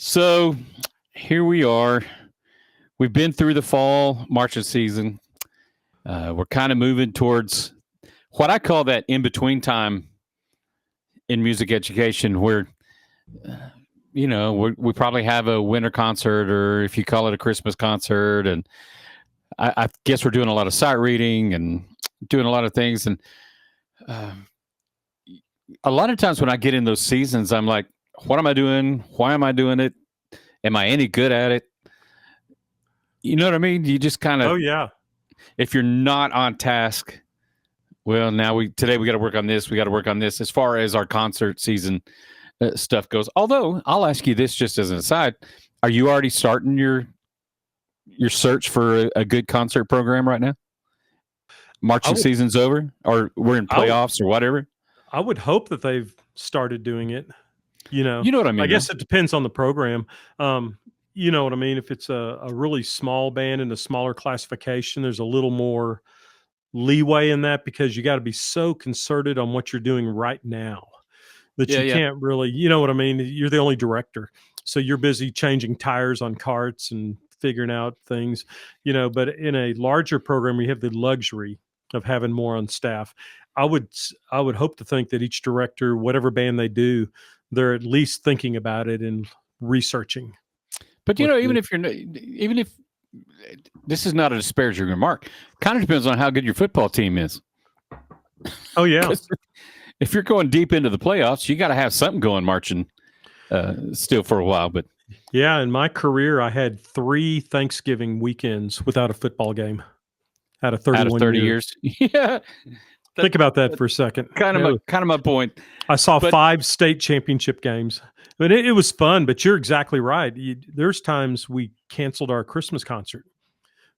So here we are. We've been through the fall marching season. We're kind of moving towards what I call that in between time in music education, where we probably have a winter concert, or if you call it a Christmas concert, and I guess we're doing a lot of sight reading and doing a lot of things. And a lot of times when I get in those seasons, I'm like, what am I doing? Why am I doing it? Am I any good at it? You know what I mean? You just kind of, Oh yeah. If you're not on task, well, today we got to work on this. We got to work on this as far as our concert season stuff goes. Although I'll ask you this just as an aside: are you already starting your search for a good concert program right now? Marching season's over, or we're in playoffs or whatever. I would hope that they've started doing it. You know what I mean? I guess it depends on the program. You know what I mean? If it's a really small band in a smaller classification, there's a little more leeway in that because you got to be so concerted on what you're doing right now that you can't really, you know what I mean? You're the only director. So you're busy changing tires on carts and figuring out things, but in a larger program, we have the luxury of having more on staff. I would hope to think that each director, whatever band they do, they're at least thinking about it and researching. But even if this is not a disparaging remark, kind of depends on how good your football team is. Oh yeah. If you're going deep into the playoffs, you got to have something going marching still for a while. But yeah, in my career, I had 3 Thanksgiving weekends without a football game out of 31 out of 30 years. Yeah. Think about that for a second. Kind of my point. I saw 5 state championship games, but it was fun. But you're exactly right. There's times we canceled our Christmas concert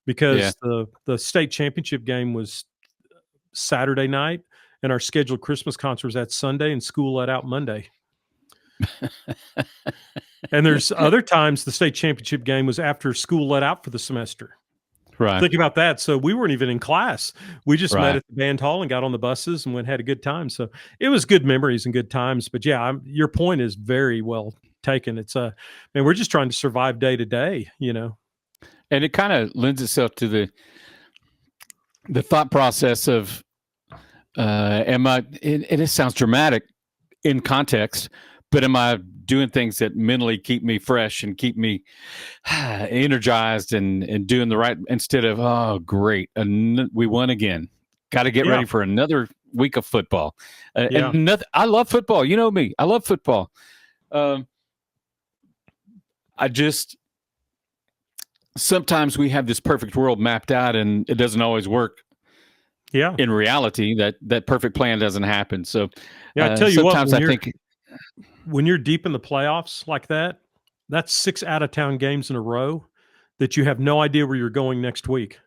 because the state championship game was Saturday night, and our scheduled Christmas concert was that Sunday, and school let out Monday. And there's other times the state championship game was after school let out for the semester. Right. Think about that. So we weren't even in class. We just met at the band hall and got on the buses and had a good time. So it was good memories and good times. But yeah, your point is very well taken. It's we're just trying to survive day to day, And it kind of lends itself to the thought process of, it sounds dramatic in context, but am I doing things that mentally keep me fresh and keep me energized and doing the right, instead of, oh, great, we won again. Got to get ready for another week of football. And I love football. You know me. I love football. Sometimes we have this perfect world mapped out and it doesn't always work. Yeah. In reality, that perfect plan doesn't happen. So I tell you sometimes what, I think when you're deep in the playoffs like that, that's 6 out-of-town games in a row that you have no idea where you're going next week.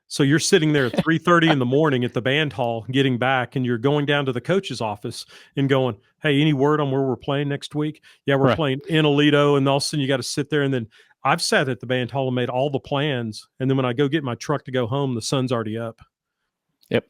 So you're sitting there at 3:30 in the morning at the band hall getting back, and you're going down to the coach's office and going, hey, any word on where we're playing next week? Yeah, we're playing in Aledo, and all of a sudden you got to sit there. And then I've sat at the band hall and made all the plans, and then when I go get my truck to go home, the sun's already up. Yep.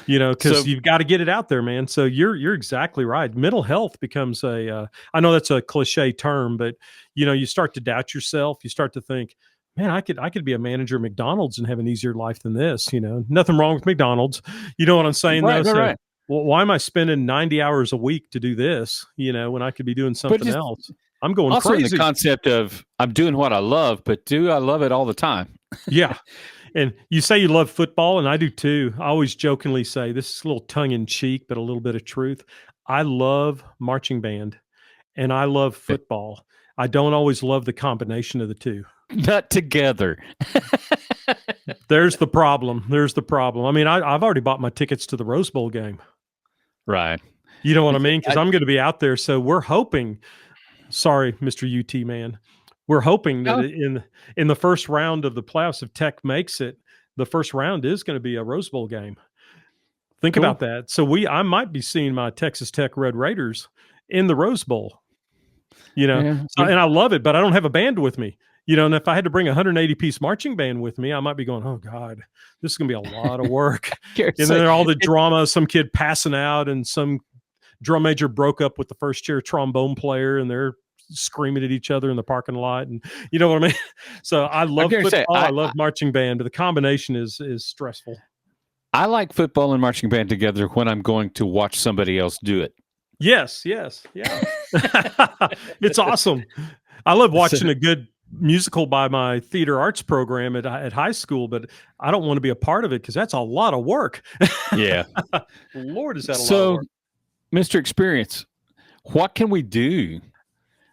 Because you've got to get it out there, man. So you're exactly right. Mental health becomes I know that's a cliche term, but you start to doubt yourself. You start to think, man, I could be a manager at McDonald's and have an easier life than this. Nothing wrong with McDonald's. You know what I'm saying? Right. Well, why am I spending 90 hours a week to do this? When I could be doing something else. I'm going also crazy. Also in the concept of I'm doing what I love, but do I love it all the time? Yeah. And you say you love football, and I do too. I always jokingly say, this is a little tongue-in-cheek, but a little bit of truth. I love marching band, and I love football. I don't always love the combination of the two. Not together. There's the problem. I mean, I've already bought my tickets to the Rose Bowl game. Right. You know what I mean? Because I'm going to be out there. So we're hoping – sorry, Mr. UT man. We're hoping that in the first round of the playoffs, if Tech makes it, the first round is going to be a Rose Bowl game. Think about that. So I might be seeing my Texas Tech Red Raiders in the Rose Bowl. And I love it, but I don't have a band with me. And if I had to bring a 180-piece marching band with me, I might be going, oh, God, this is going to be a lot of work. And then all the drama, some kid passing out and some drum major broke up with the first-chair trombone player, and they're screaming at each other in the parking lot, and you know what I mean. So I love gonna say, football. I love marching band, but the combination is stressful. I like football and marching band together when I'm going to watch somebody else do it. Yes, yeah. It's awesome. I love watching a good musical by my theater arts program at high school, but I don't want to be a part of it because that's a lot of work. Yeah. Lord, is that a lot of So, work? Mr. Experience, what can we do?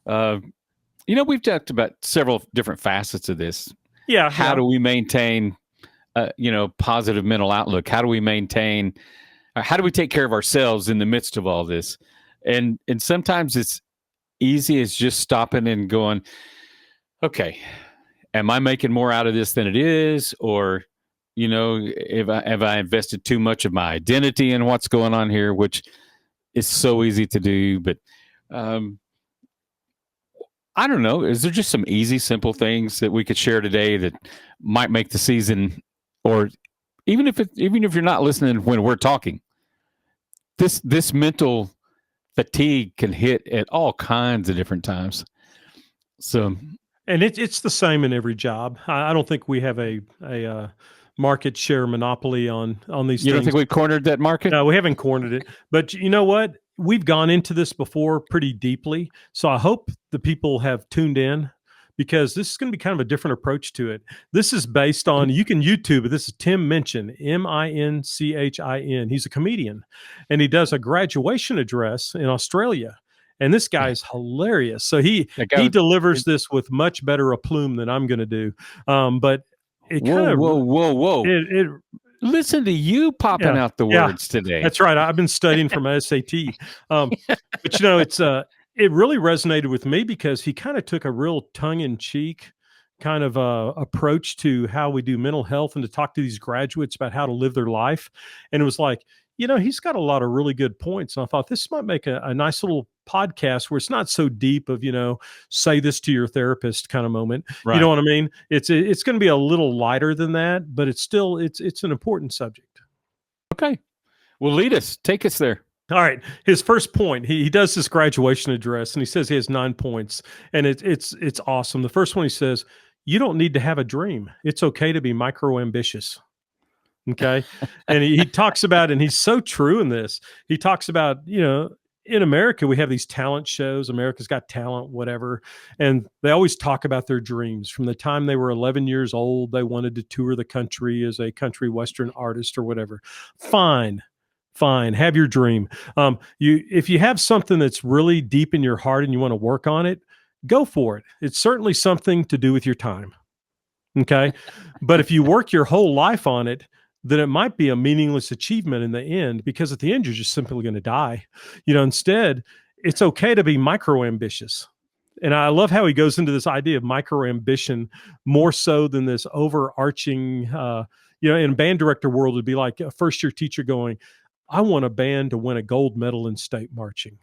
We've talked about several different facets of this. Yeah. How do we maintain, positive mental outlook? How do we maintain, how do we take care of ourselves in the midst of all this? And sometimes it's easy as just stopping and going, okay, am I making more out of this than it is? Or, have I invested too much of my identity in what's going on here, which is so easy to do. But I don't know. Is there just some easy, simple things that we could share today that might make the season, or even if you're not listening when we're talking, this mental fatigue can hit at all kinds of different times. So, and it's the same in every job. I don't think we have a market share monopoly on these things. You don't think we've cornered that market? No, we haven't cornered it. But you know what? We've gone into this before pretty deeply. So I hope the people have tuned in, because this is going to be kind of a different approach to it. This is based on, you can YouTube it. This is Tim Minchen, Minchin. He's a comedian, and he does a graduation address in Australia. And this guy is hilarious. So he delivers this with much better aplomb than I'm going to do. But it kind of whoa. Listen to you popping out the words today. That's right. I've been studying for my SAT. But it's it really resonated with me because he kind of took a real tongue-in-cheek kind of approach to how we do mental health and to talk to these graduates about how to live their life. And it was like, he's got a lot of really good points. And I thought this might make a nice little podcast where it's not so deep of, say this to your therapist kind of moment. Right. You know what I mean? It's going to be a little lighter than that, but it's still, it's an important subject. Okay. Well, take us there. All right. His first point, he does this graduation address, and he says he has 9 points, and it's awesome. The first one, he says, you don't need to have a dream. It's okay to be micro-ambitious. Okay. And he talks about, and he's so true in this, he talks about, in America, we have these talent shows, America's Got Talent, whatever. And they always talk about their dreams. From the time they were 11 years old, they wanted to tour the country as a country Western artist or whatever. Fine. Have your dream. If you have something that's really deep in your heart and you want to work on it, go for it. It's certainly something to do with your time. Okay. But if you work your whole life on it, then it might be a meaningless achievement in the end, because at the end, you're just simply going to die. Instead, it's okay to be micro-ambitious. And I love how he goes into this idea of micro-ambition more so than this overarching, in band director world, it'd be like a first-year teacher going, I want a band to win a gold medal in state marching.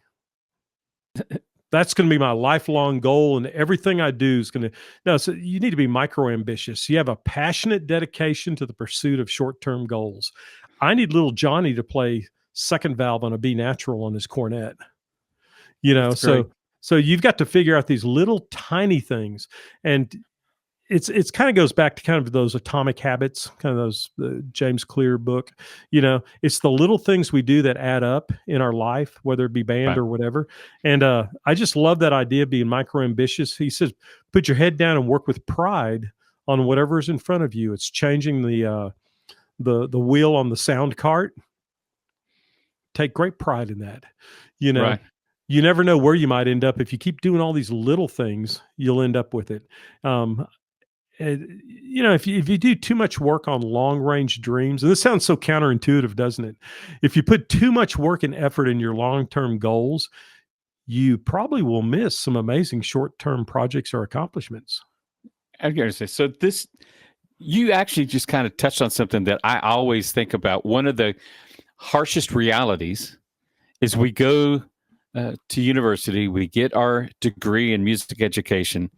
That's going to be my lifelong goal, and everything I do is going to. No, so you need to be micro-ambitious. You have a passionate dedication to the pursuit of short-term goals. I need little Johnny to play second valve on a B natural on his cornet. So you've got to figure out these little tiny things, and it's kind of goes back to kind of those Atomic Habits, kind of those James Clear book. It's the little things we do that add up in our life, whether it be band or whatever. And I just love that idea of being micro-ambitious. He says, put your head down and work with pride on whatever is in front of you. It's changing the wheel on the sound cart. Take great pride in that. Right. You never know where you might end up. If you keep doing all these little things, you'll end up with it. If you do too much work on long range dreams, and this sounds so counterintuitive, doesn't it? If you put too much work and effort in your long-term goals, you probably will miss some amazing short-term projects or accomplishments. I'm going to say, so you actually just kind of touched on something that I always think about. One of the harshest realities is we go to university, we get our degree in music education.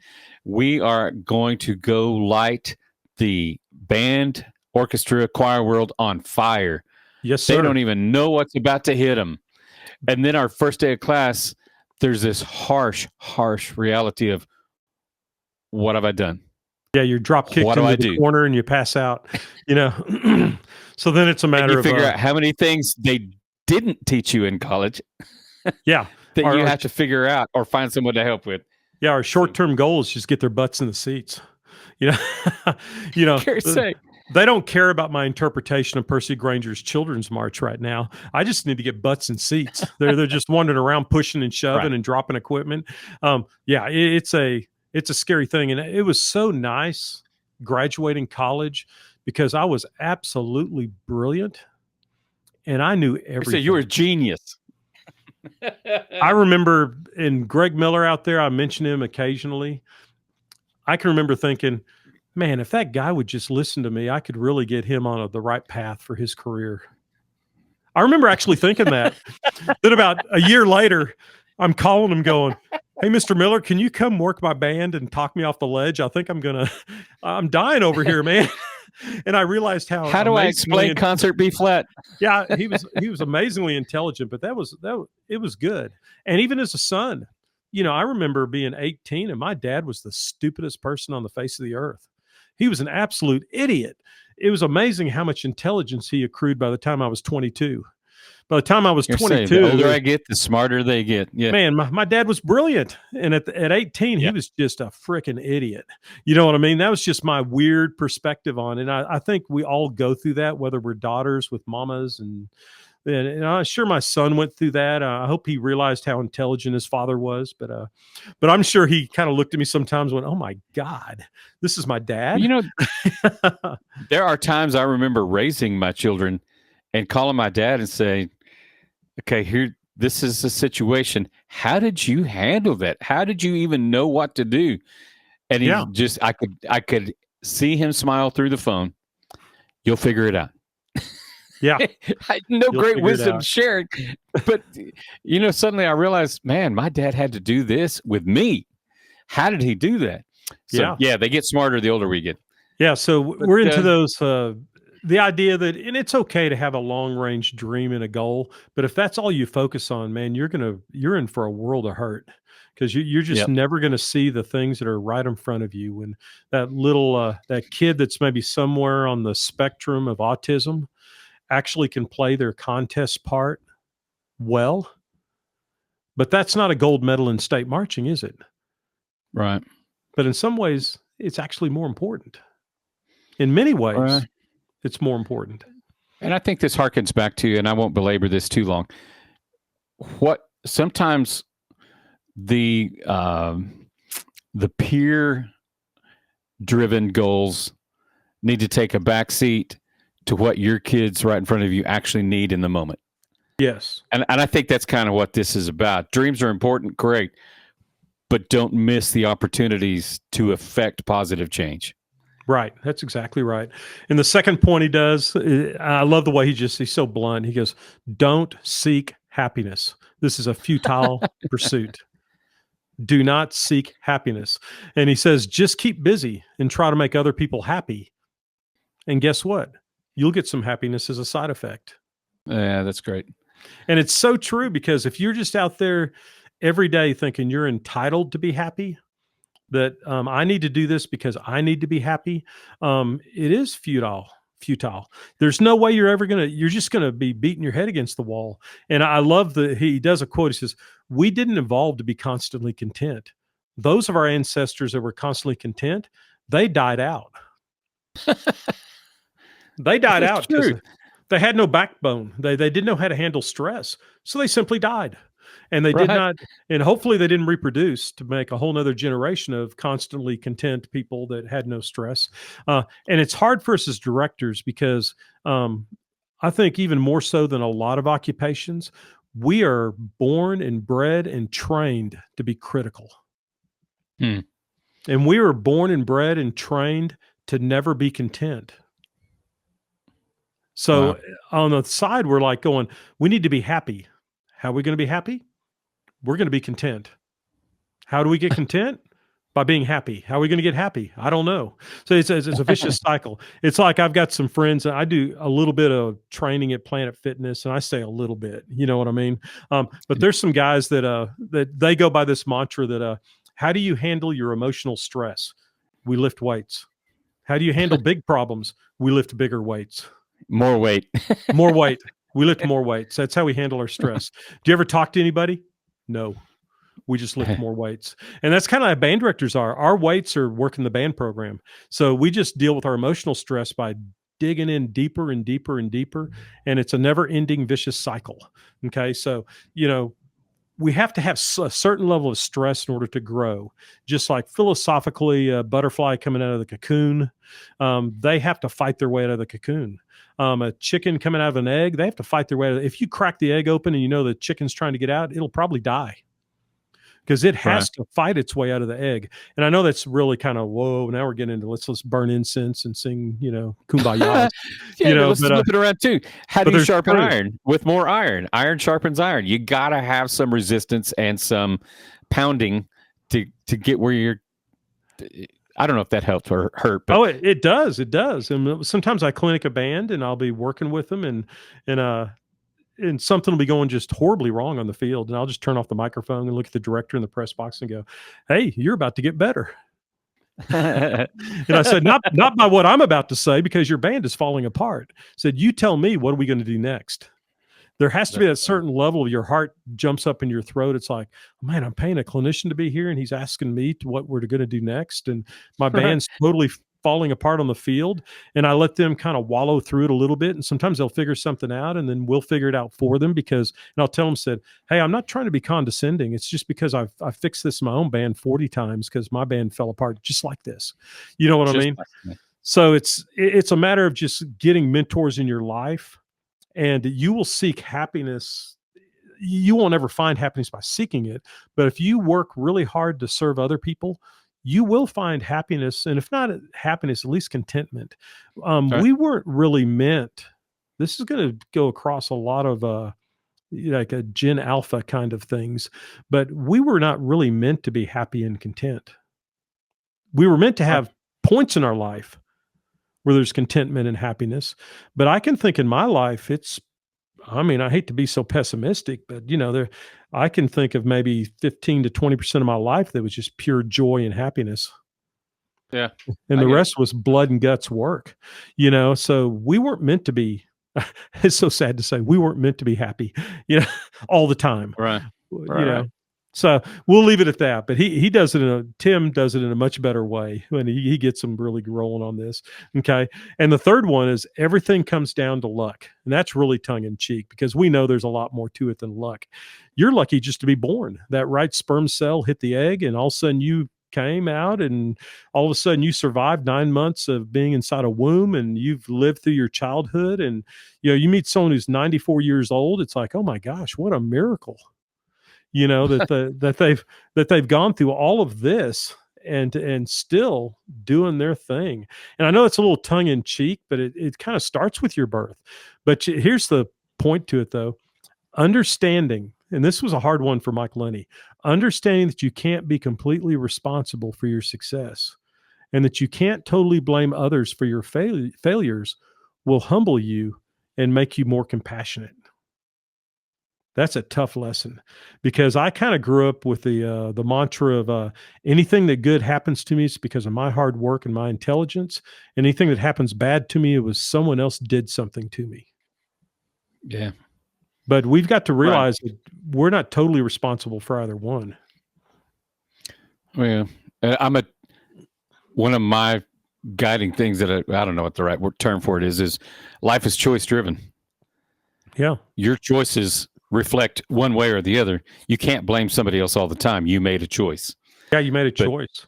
We are going to go light the band, orchestra, choir world on fire. Yes, sir. They don't even know what's about to hit them. And then our first day of class, there's this harsh reality of what have I done? Yeah, you're drop kicked What do into I the do? corner and you pass out, you know. So then it's a And matter you of figure out how many things they didn't teach you in college yeah, that our, you our have to figure out or find someone to help with. yeah, our So, short-term goal is just get their butts in the seats. You know, you know, care to say, they don't care about my interpretation of Percy Granger's Children's March right now. I just need to get butts in seats. They're just wandering around pushing and shoving right? and dropping equipment. Yeah, it's a scary thing, and it was so nice graduating college because I was absolutely brilliant and I knew You say you were a everything. genius. I remember, and Greg Miller out there, I mention him occasionally. I can remember thinking, man, if that guy would just listen to me, I could really get him on the right path for his career. I remember actually thinking that. Then about a year later, I'm calling him going, hey, Mr. Miller, can you come work my band and talk me off the ledge? I think I'm dying over here, man. And I realized how How do I amazingly, explain concert B flat? yeah, he was amazingly intelligent, but it was good. And even as a son, you know, I remember being 18 and my dad was the stupidest person on the face of the earth. He was an absolute idiot. It was amazing how much intelligence he accrued by the time I was 22. By the time I was You're saying 22, the older I get, the smarter they get. Yeah. man, my dad was brilliant. And at 18, he Yeah. was just a freaking idiot. You know what I mean? That was just my weird perspective on it. And I think we all go through that, whether we're daughters with mamas. And I'm sure my son went through that. I hope he realized how intelligent his father was. But I'm sure he kind of looked at me sometimes and went, oh, my God, this is my dad. You know, there are times I remember raising my children and calling my dad and saying, okay, here, this is the situation. How did you handle that? How did you even know what to do? And he Yeah. just, I could see him smile through the phone. You'll figure it out. Yeah. No You'll great figure it wisdom out. shared, but you know, suddenly I realized, man, my dad had to do this with me. How did he do that? So Yeah. they get smarter the older we get. Yeah. So But we're into those, the idea that, and it's okay to have a long range dream and a goal, but if that's all you focus on, man, you're in for a world of hurt because you're just Yep. never going to see the things that are right in front of you. When that little, that kid that's maybe somewhere on the spectrum of autism actually can play their contest part well, but that's not a gold medal in state marching, is it? Right. But in some ways, it's actually more important. In many ways, Right. it's more important. And I think this harkens back to, and I won't belabor this too long. What sometimes the peer driven goals need to take a back seat to what your kids right in front of you actually need in the moment. Yes. And I think that's kind of what this is about. Dreams are important, great, but don't miss the opportunities to affect positive change. Right. That's exactly right. And the second point he does, I love the way he's so blunt. He goes, don't seek happiness. This is a futile pursuit. Do not seek happiness. And he says, just keep busy and try to make other people happy. And guess what? You'll get some happiness as a side effect. Yeah, that's great. And it's so true because if you're just out there every day thinking you're entitled to be happy, that I need to do this because I need to be happy, it is futile. There's no way you're just gonna be beating your head against the wall. And I love he does a quote. He says, we didn't evolve to be constantly content. Those of our ancestors that were constantly content, they died out. They died That's out because true. they had no backbone. They didn't know how to handle stress. So they simply died. And they did Right. not, and hopefully they didn't reproduce to make a whole nother generation of constantly content people that had no stress. And it's hard for us as directors because I think even more so than a lot of occupations, we are born and bred and trained to be critical. Hmm. And we were born and bred and trained to never be content. So on the side, we're like going, we need to be happy. How are we going to be happy? We're going to be content. How do we get content? By being happy. How are we going to get happy? I don't know. So it's a vicious cycle. It's like I've got some friends. I do a little bit of training at Planet Fitness, and I say a little bit. You know what I mean? But there's some guys that they go by this mantra that how do you handle your emotional stress? We lift weights. How do you handle big problems? We lift bigger weights. More weight. More weight. We lift more weights. That's how we handle our stress. Do you ever talk to anybody? No. We just lift more weights. And that's kind of how band directors are. Our weights are working the band program. So we just deal with our emotional stress by digging in deeper and deeper and deeper. And it's a never ending vicious cycle. Okay. So, we have to have a certain level of stress in order to grow. Just like philosophically, a butterfly coming out of the cocoon, they have to fight their way out of the cocoon. A chicken coming out of an egg, they have to fight their way out of it. If you crack the egg open and the chicken's trying to get out, it'll probably die because it has to fight its way out of the egg. And I know that's really kind of, whoa, now we're getting into let's burn incense and sing, kumbaya. Let's flip it around too. How do you sharpen iron? With more iron. Iron sharpens iron. You got to have some resistance and some pounding to get where you're. I don't know if that helped or hurt. But it does. It does. And sometimes I clinic a band and I'll be working with them and something will be going just horribly wrong on the field. And I'll just turn off the microphone and look at the director in the press box and go, "Hey, you're about to get better." And I said, not by what I'm about to say, because your band is falling apart. I said, you tell me, what are we going to do next? There has to be a certain level of your heart jumps up in your throat. It's like, man, I'm paying a clinician to be here and he's asking me what we're going to do next. And my band's totally falling apart on the field. And I let them kind of wallow through it a little bit. And sometimes they'll figure something out and then we'll figure it out for them and I'll tell them, hey, I'm not trying to be condescending. It's just because I've fixed this in my own band 40 times because my band fell apart just like this. You know what I mean? So it's a matter of just getting mentors in your life. And you will seek happiness. You won't ever find happiness by seeking it. But if you work really hard to serve other people, you will find happiness. And if not happiness, at least contentment. We weren't really meant. This is going to go across a lot of like a Gen Alpha kind of things. But we were not really meant to be happy and content. We were meant to have points in our life where there's contentment and happiness. But I can think in my life, I hate to be so pessimistic, but I can think of maybe 15 to 20% of my life that was just pure joy and happiness. Yeah. And the rest was blood and guts work, so we weren't meant to be, it's so sad to say, we weren't meant to be happy, all the time. Right. So we'll leave it at that. But Tim does it in a much better way when he gets them really rolling on this. Okay. And the third one is everything comes down to luck. And that's really tongue in cheek because we know there's a lot more to it than luck. You're lucky just to be born. That right sperm cell hit the egg and all of a sudden you came out and all of a sudden you survived 9 months of being inside a womb and you've lived through your childhood. And, you meet someone who's 94 years old. It's like, oh my gosh, what a miracle. That they've gone through all of this and still doing their thing. And I know it's a little tongue in cheek, but it kind of starts with your birth. But here's the point to it though. Understanding, and this was a hard one for Mike Lenny, understanding that you can't be completely responsible for your success and that you can't totally blame others for your failures will humble you and make you more compassionate. That's a tough lesson because I kind of grew up with the mantra of anything that good happens to me, it's because of my hard work and my intelligence. Anything that happens bad to me, it was someone else did something to me. Yeah. But we've got to realize that we're not totally responsible for either one. Well, one of my guiding things that I don't know what the right term for it is life is choice driven. Yeah. Your choices reflect one way or the other. You can't blame somebody else all the time. You made a choice. Yeah, you made a choice.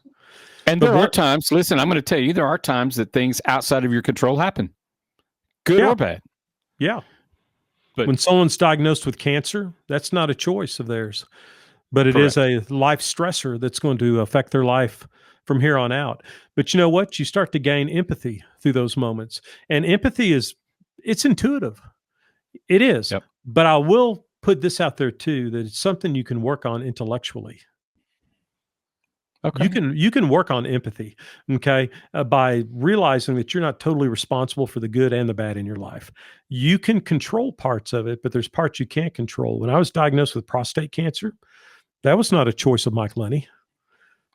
And there are times, listen, I'm going to tell you, there are times that things outside of your control happen, good or bad. Yeah. But when someone's diagnosed with cancer, that's not a choice of theirs, but it is a life stressor that's going to affect their life from here on out. But you know what? You start to gain empathy through those moments. And empathy it's intuitive. It is. Yep. But I will put this out there too, that it's something you can work on intellectually. Okay. You can work on empathy, okay, by realizing that you're not totally responsible for the good and the bad in your life. You can control parts of it, but there's parts you can't control. When I was diagnosed with prostate cancer, that was not a choice of Mike Lenny.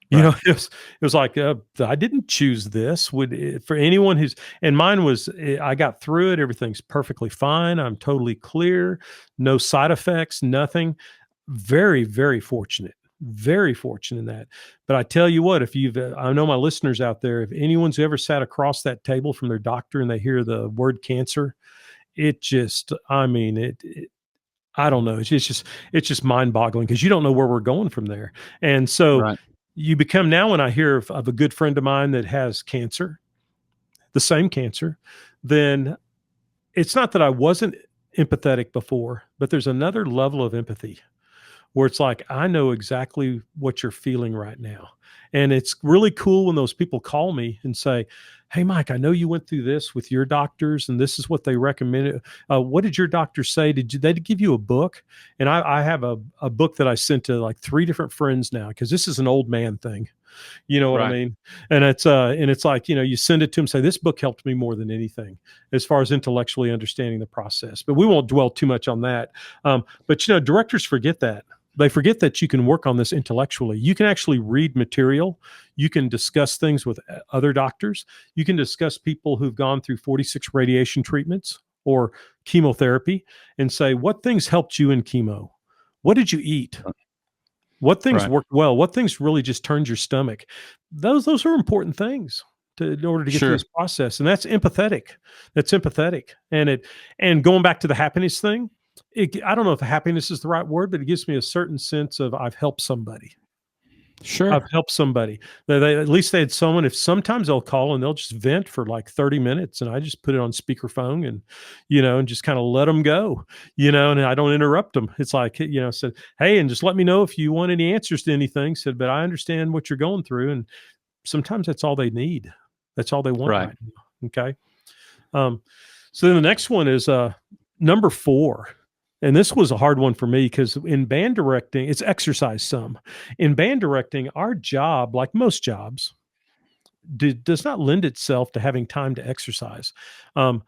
You know, Right. it was like, I didn't choose this. For anyone who's, and mine was, I got through it. Everything's perfectly fine. I'm totally clear. No side effects, nothing. Very, very fortunate in that. But I tell you what, if you've, I know my listeners out there, if anyone's ever sat across that table from their doctor and they hear the word cancer, it just, I mean, I don't know. It's just mind boggling because you don't know where we're going from there. And so Right. you become, now when I hear of a good friend of mine that has cancer, the same cancer, then it's not that I wasn't empathetic before, but there's another level of empathy where it's like, I know exactly what you're feeling right now. And it's really cool when those people call me and say, "Hey, Mike, I know you went through this with your doctors and this is what they recommended. What did your doctor say? They give you a book?" And I have a book that I sent to like 3 different friends now, because this is an old man thing. You know what I Right. mean? And it's like, you send it to them, say, "This book helped me more than anything as far as intellectually understanding the process." But we won't dwell too much on that. But directors forget that. They forget that you can work on this intellectually. You can actually read material. You can discuss things with other doctors. You can discuss people who've gone through 46 radiation treatments or chemotherapy and say, what things helped you in chemo? What did you eat? What things Right. worked well? What things really just turned your stomach? Those are important things in order to get through Sure. this process, and that's empathetic. That's empathetic, and going back to the happiness thing, I don't know if happiness is the right word, but it gives me a certain sense of I've helped somebody. I've Sure. helped somebody. At least they had someone. If sometimes they'll call and they'll just vent for like 30 minutes, and I just put it on speakerphone and and just kind of let them go, and I don't interrupt them. It's like, said, "Hey, and just let me know if you want any answers to anything." Said, "But I understand what you're going through." And sometimes that's all they need. That's all they want Right. right now. Okay. Um, so then the next one is number 4. And this was a hard one for me because in band directing, it's exercise some. In band directing, our job, like most jobs, does not lend itself to having time to exercise. Um,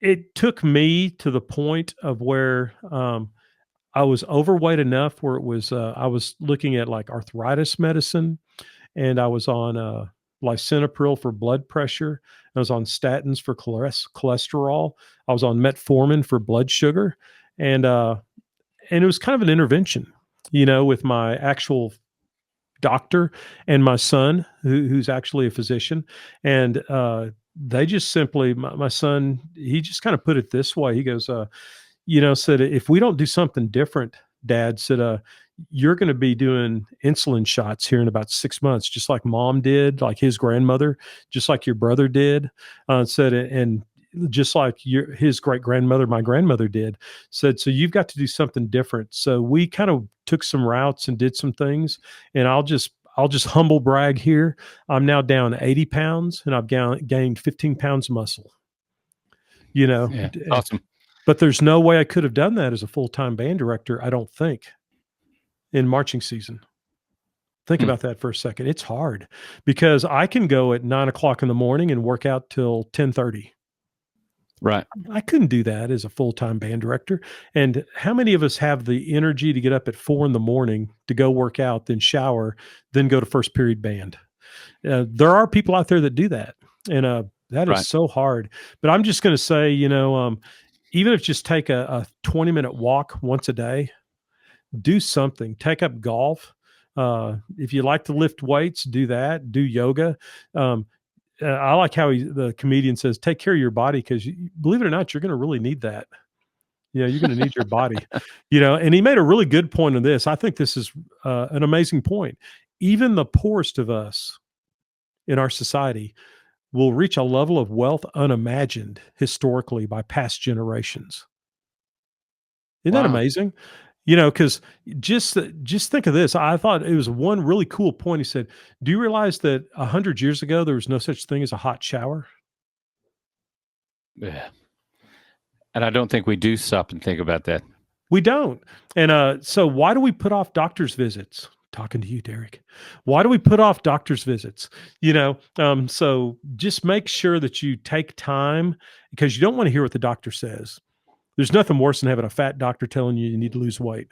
it took me to the point of where I was overweight enough where it was, I was looking at like arthritis medicine, and I was on lisinopril for blood pressure. I was on statins for cholesterol. I was on metformin for blood sugar, and and it was kind of an intervention, with my actual doctor and my son, who's actually a physician, and they just simply, my son, he just kind of put it this way. He goes, said, "If we don't do something different, Dad," said, "you're going to be doing insulin shots here in about 6 months, just like Mom did, like his grandmother, just like your brother did." Said, and just like his great grandmother, my grandmother did. Said, "So you've got to do something different." So we kind of took some routes and did some things, and I'll just humble brag here. I'm now down 80 pounds, and I've gained 15 pounds of muscle. You know, Yeah. Awesome. but there's no way I could have done that as a full-time band director, I don't think, in marching season. Think Hmm. about that for a second. It's hard because I can go at 9 o'clock in the morning and work out till 10:30. Right. I couldn't do that as a full-time band director. And how many of us have the energy to get up at 4 in the morning to go work out, then shower, then go to first period band? There are people out there that do that, and that is Right. so hard. But I'm just going to say, even if just take a 20-minute walk once a day, do something. Take up golf. If you like to lift weights, do that. Do yoga. I like how the comedian says, "Take care of your body," because believe it or not, you're going to really need that. You're going to need your body. And he made a really good point on this. I think this is an amazing point. Even the poorest of us in our society will reach a level of wealth unimagined historically by past generations. Isn't that Wow. amazing? Because just think of this. I thought it was one really cool point. He said, "Do you realize that 100 years ago there was no such thing as a hot shower?" Yeah. And I don't think we do stop and think about that. We don't. And so why do we put off doctor's visits? talking to you, Derrick. Why do we put off doctor's visits? So just make sure that you take time because you don't want to hear what the doctor says. There's nothing worse than having a fat doctor telling you need to lose weight.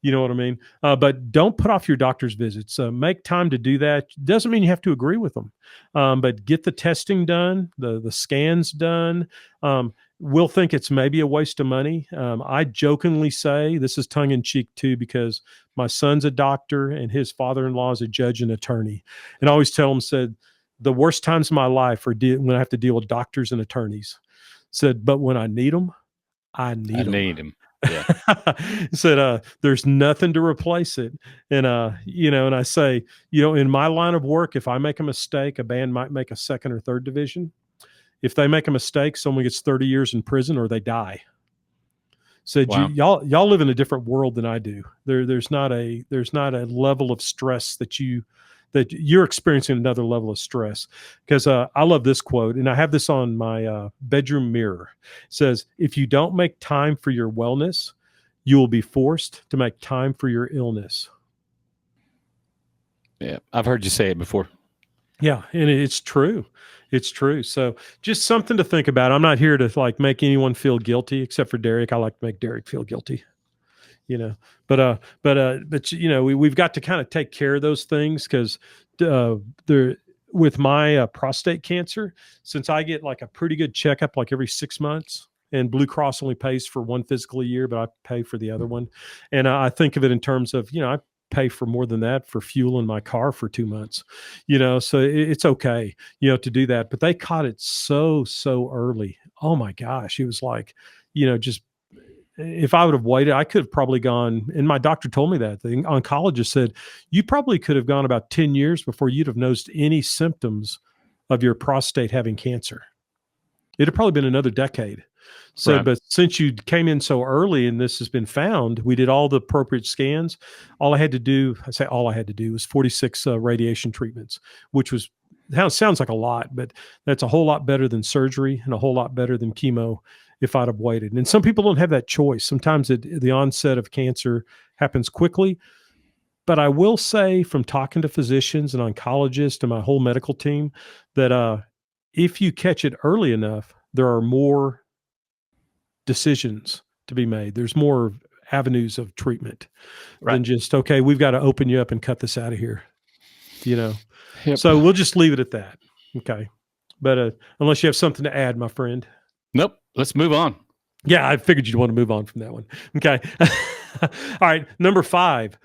You know what I mean? But don't put off your doctor's visits. Make time to do that. Doesn't mean you have to agree with them, but get the testing done, the scans done. We'll think it's maybe a waste of money. I jokingly say this is tongue in cheek too, because my son's a doctor and his father-in-law is a judge and attorney. And I always tell him, said, the worst times of my life are when I have to deal with doctors and attorneys. Said, but when I need them, I need them. Yeah. Said, there's nothing to replace it. And, and I say, in my line of work, if I make a mistake, a band might make a second or third division. If they make a mistake, someone gets 30 years in prison or they die. Said, wow. y'all live in a different world than I do. There's not a level of stress that you're experiencing, another level of stress. Because I love this quote, and I have this on my bedroom mirror. It says, if you don't make time for your wellness, you will be forced to make time for your illness. Yeah, I've heard you say it before. Yeah, and it's true. It's true. So just something to think about. I'm not here to make anyone feel guilty, except for Derrick. I like to make Derrick feel guilty. But we've got to kind of take care of those things because with my prostate cancer, since I get a pretty good checkup every 6 months, and Blue Cross only pays for one physical a year, but I pay for the other one. And I think of it in terms of, I pay for more than that for fuel in my car for 2 months, so it's okay, to do that. But they caught it so early. Oh my gosh. It was just, if I would have waited, I could have probably gone, and my doctor told me that. The oncologist said, you probably could have gone about 10 years before you'd have noticed any symptoms of your prostate having cancer. It'd have probably been another decade. So, right. But since you came in so early and this has been found, we did all the appropriate scans. All I had to do was 46 radiation treatments, which sounds like a lot, but that's a whole lot better than surgery and a whole lot better than chemo if I'd have waited. And some people don't have that choice. Sometimes the onset of cancer happens quickly. But I will say, from talking to physicians and oncologists and my whole medical team, that if you catch it early enough, there are more decisions to be made. There's more avenues of treatment than just, okay, we've got to open you up and cut this out of here. Yep. So we'll just leave it at that. Okay. But unless you have something to add, my friend. Nope. Let's move on. Yeah, I figured you'd want to move on from that one. Okay. All right. Number 5,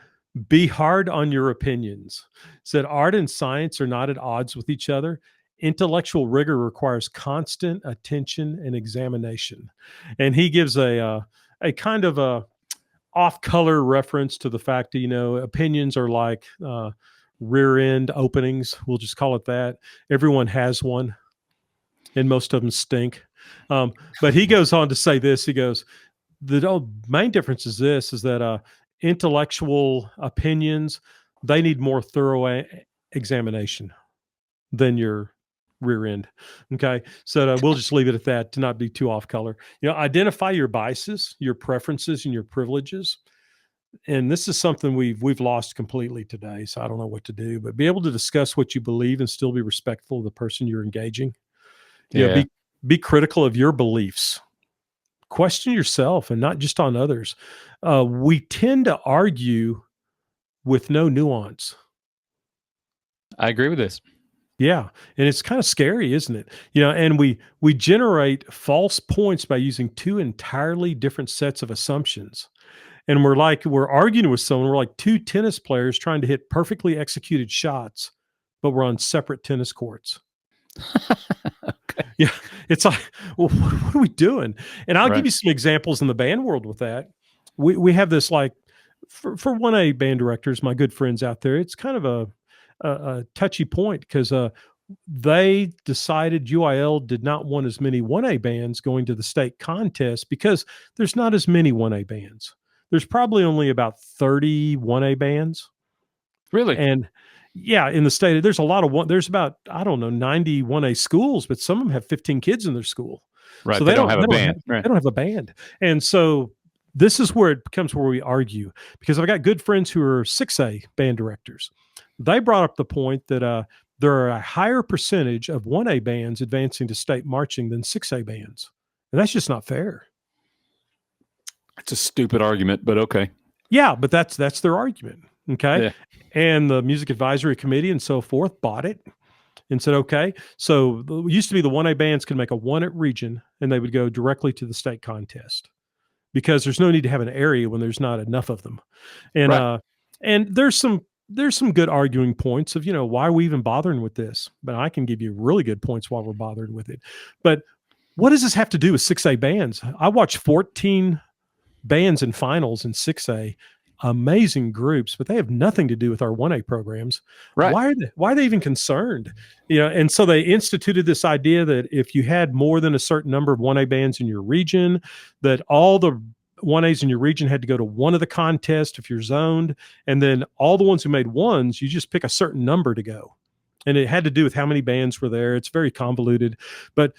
be hard on your opinions. Said art and science are not at odds with each other. Intellectual rigor requires constant attention and examination. And he gives a kind of a off-color reference to the fact that, opinions are like rear end openings. We'll just call it that. Everyone has one, and most of them stink. But he goes on to say this. He goes, the main difference is that intellectual opinions, they need more thorough examination than your rear end. Okay. So we'll just leave it at that to not be too off color. Identify your biases, your preferences, and your privileges. And this is something we've lost completely today. So I don't know what to do, but be able to discuss what you believe and still be respectful of the person you're engaging. Yeah. Be critical of your beliefs. Question yourself and not just on others. We tend to argue with no nuance. I agree with this. Yeah. And it's kind of scary, isn't it? And we generate false points by using 2 entirely different sets of assumptions. And we're arguing with someone. We're like 2 tennis players trying to hit perfectly executed shots, but we're on separate tennis courts. Okay. Yeah. It's like, well, what are we doing? And I'll give you some examples in the band world with that. We have this for 1A band directors, my good friends out there, it's kind of a touchy point because they decided UIL did not want as many 1A bands going to the state contest because there's not as many 1A bands. There's probably only about 30 1A bands. Really? And yeah, in the state, there's a lot of there's about, 90 1A schools, but some of them have 15 kids in their school. Right. So they don't have a band. They don't have a band. And so this is where it becomes where we argue, because I've got good friends who are 6A band directors. They brought up the point that there are a higher percentage of 1A bands advancing to state marching than 6A bands. And that's just not fair. It's a stupid argument, but okay. Yeah, but that's their argument. Okay. Yeah. And the music advisory committee and so forth bought it and said, okay. So it used to be the 1A bands could make a 1 at region and they would go directly to the state contest, because there's no need to have an area when there's not enough of them. And Right. and there's some good arguing points of, why are we even bothering with this? But I can give you really good points why we're bothered with it. But what does this have to do with 6A bands? I watched 14 bands in finals in 6A, amazing groups, but they have nothing to do with our 1A programs. Right. Why are they even concerned? And so they instituted this idea that if you had more than a certain number of 1A bands in your region, that all the 1As in your region had to go to one of the contests if you're zoned, and then all the ones who made ones, you just pick a certain number to go. And it had to do with how many bands were there. It's very convoluted, but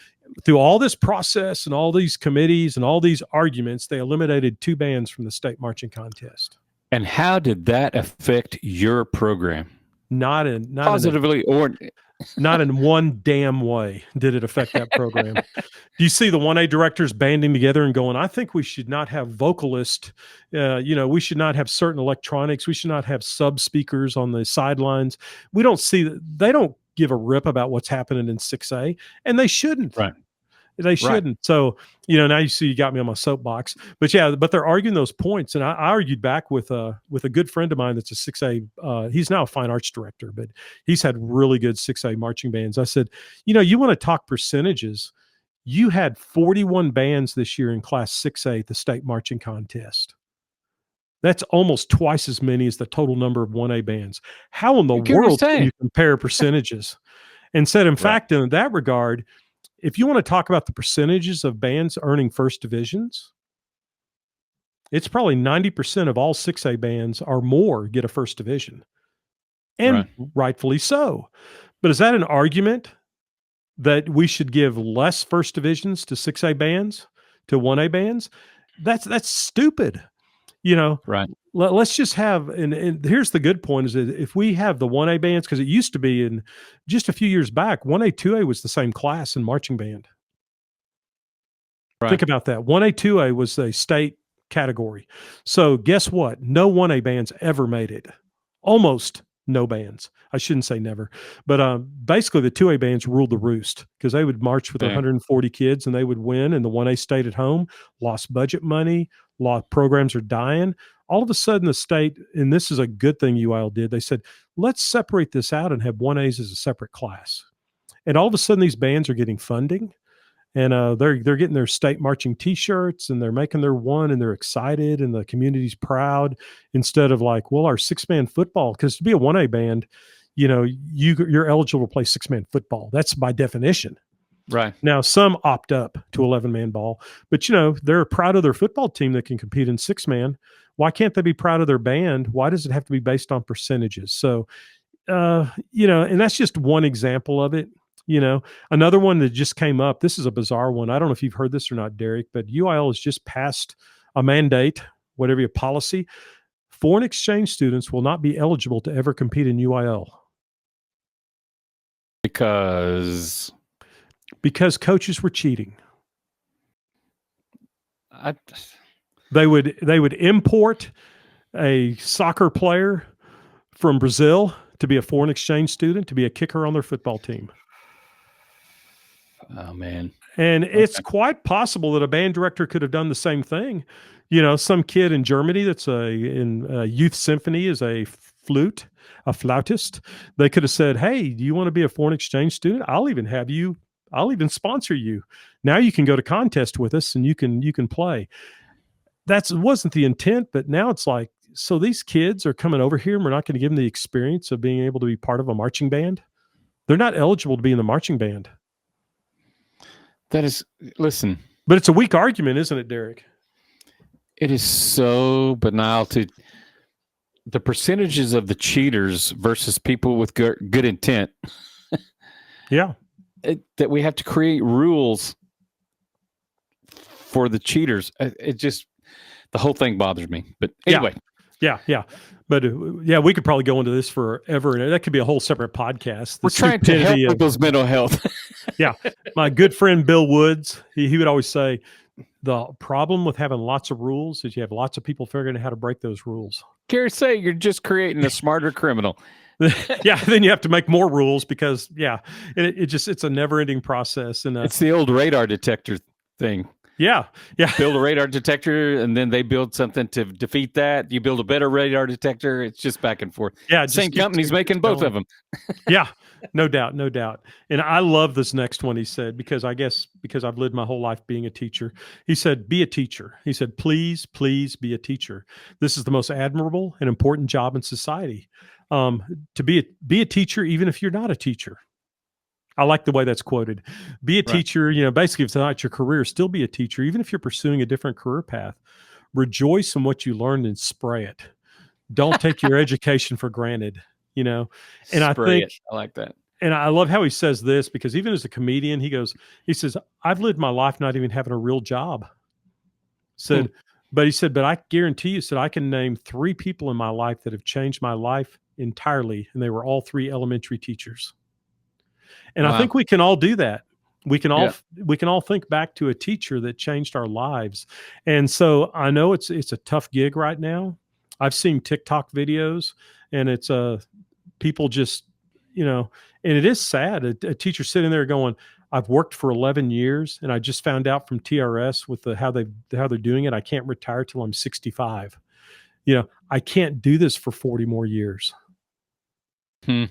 through all this process and all these committees and all these arguments, they eliminated 2 bands from the state marching contest. And how did that affect your program? Not in Positively or not in one damn way did it affect that program. You see the 1A directors banding together and going, I think we should not have vocalists. We should not have certain electronics. We should not have sub speakers on the sidelines. We don't see that. They don't give a rip about what's happening in 6A, and they shouldn't. Right. They shouldn't. Right. So, now you see you got me on my soapbox. But yeah, but they're arguing those points. And I argued back with a good friend of mine that's a 6A. He's now a fine arts director, but he's had really good 6A marching bands. I said, you want to talk percentages. You had 41 bands this year in Class 6A at the state marching contest. That's almost twice as many as the total number of 1A bands. How in the world can you compare percentages? And said, in fact, in that regard, if you want to talk about the percentages of bands earning first divisions, it's probably 90% of all 6A bands or more get a first division. And rightfully so. But is that an argument that we should give less first divisions to 6A bands, to 1A bands? That's stupid. Right. Let's just have, and here's the good point, is that if we have the 1A bands, because it used to be in just a few years back, 1A, 2A was the same class in marching band. Right. Think about that. 1A, 2A was a state category. So guess what? No 1A bands ever made it. Almost no bands. I shouldn't say never, but basically the 2A bands ruled the roost, because they would march with 140 kids and they would win, and the 1A stayed at home, lost budget money, programs are dying. All of a sudden the state, and this is a good thing UIL did, they said, let's separate this out and have 1As as a separate class. And all of a sudden these bands are getting funding, and they're getting their state marching T-shirts, and they're making their one, and they're excited, and the community's proud, instead of like, well, our 6-man football, because to be a 1A band, you're eligible to play 6-man football. That's by definition. Right. Now, some opt up to 11-man ball, but they're proud of their football team that can compete in 6-man. Why can't they be proud of their band? Why does it have to be based on percentages? So, and that's just one example of it. Another one that just came up, this is a bizarre one. I don't know if you've heard this or not, Derrick, but UIL has just passed a mandate, whatever your policy. Foreign exchange students will not be eligible to ever compete in UIL. Because coaches were cheating. They would import a soccer player from Brazil to be a foreign exchange student, to be a kicker on their football team. Oh, man. And it's quite possible that a band director could have done the same thing. Some kid in Germany that's in a youth symphony is a flautist. They could have said, hey, do you want to be a foreign exchange student? I'll even sponsor you. Now you can go to contest with us and you can play. That wasn't the intent, but now it's like, so these kids are coming over here and we're not going to give them the experience of being able to be part of a marching band. They're not eligible to be in the marching band. Listen. But it's a weak argument, isn't it, Derrick? It is so banal to the percentages of the cheaters versus people with good intent. Yeah. That we have to create rules for the cheaters. The whole thing bothers me. But anyway. Yeah. But we could probably go into this forever, and that could be a whole separate podcast. We're trying to help people's mental health. Yeah. My good friend Bill Woods, he would always say, the problem with having lots of rules is you have lots of people figuring out how to break those rules. Care say you're just creating a smarter criminal. Yeah, then you have to make more rules because it's a never-ending process. And it's the old radar detector thing. Yeah. Build a radar detector, and then they build something to defeat that. You build a better radar detector. It's just back and forth. Yeah, same company's making both of them. Yeah, no doubt. And I love this next one he said, because I've lived my whole life being a teacher. He said, be a teacher. He said, please be a teacher. This is the most admirable and important job in society. To be a teacher, even if you're not a teacher. I like the way that's quoted. Be a teacher, basically if it's not your career, still be a teacher, even if you're pursuing a different career path. Rejoice in what you learned and spray it. Don't take your education for granted, And I like that. And I love how he says this, because even as a comedian, he says, I've lived my life not even having a real job. But he said, but I guarantee you, I can name 3 people in my life that have changed my life entirely. And they were all 3 elementary teachers. And I think we can all do that. We can all think back to a teacher that changed our lives. And so I know it's a tough gig right now. I've seen TikTok videos, and it's people just, and it is sad. A teacher sitting there going, I've worked for 11 years, and I just found out from TRS with how they're doing it, I can't retire till I'm 65. I can't do this for 40 more years. And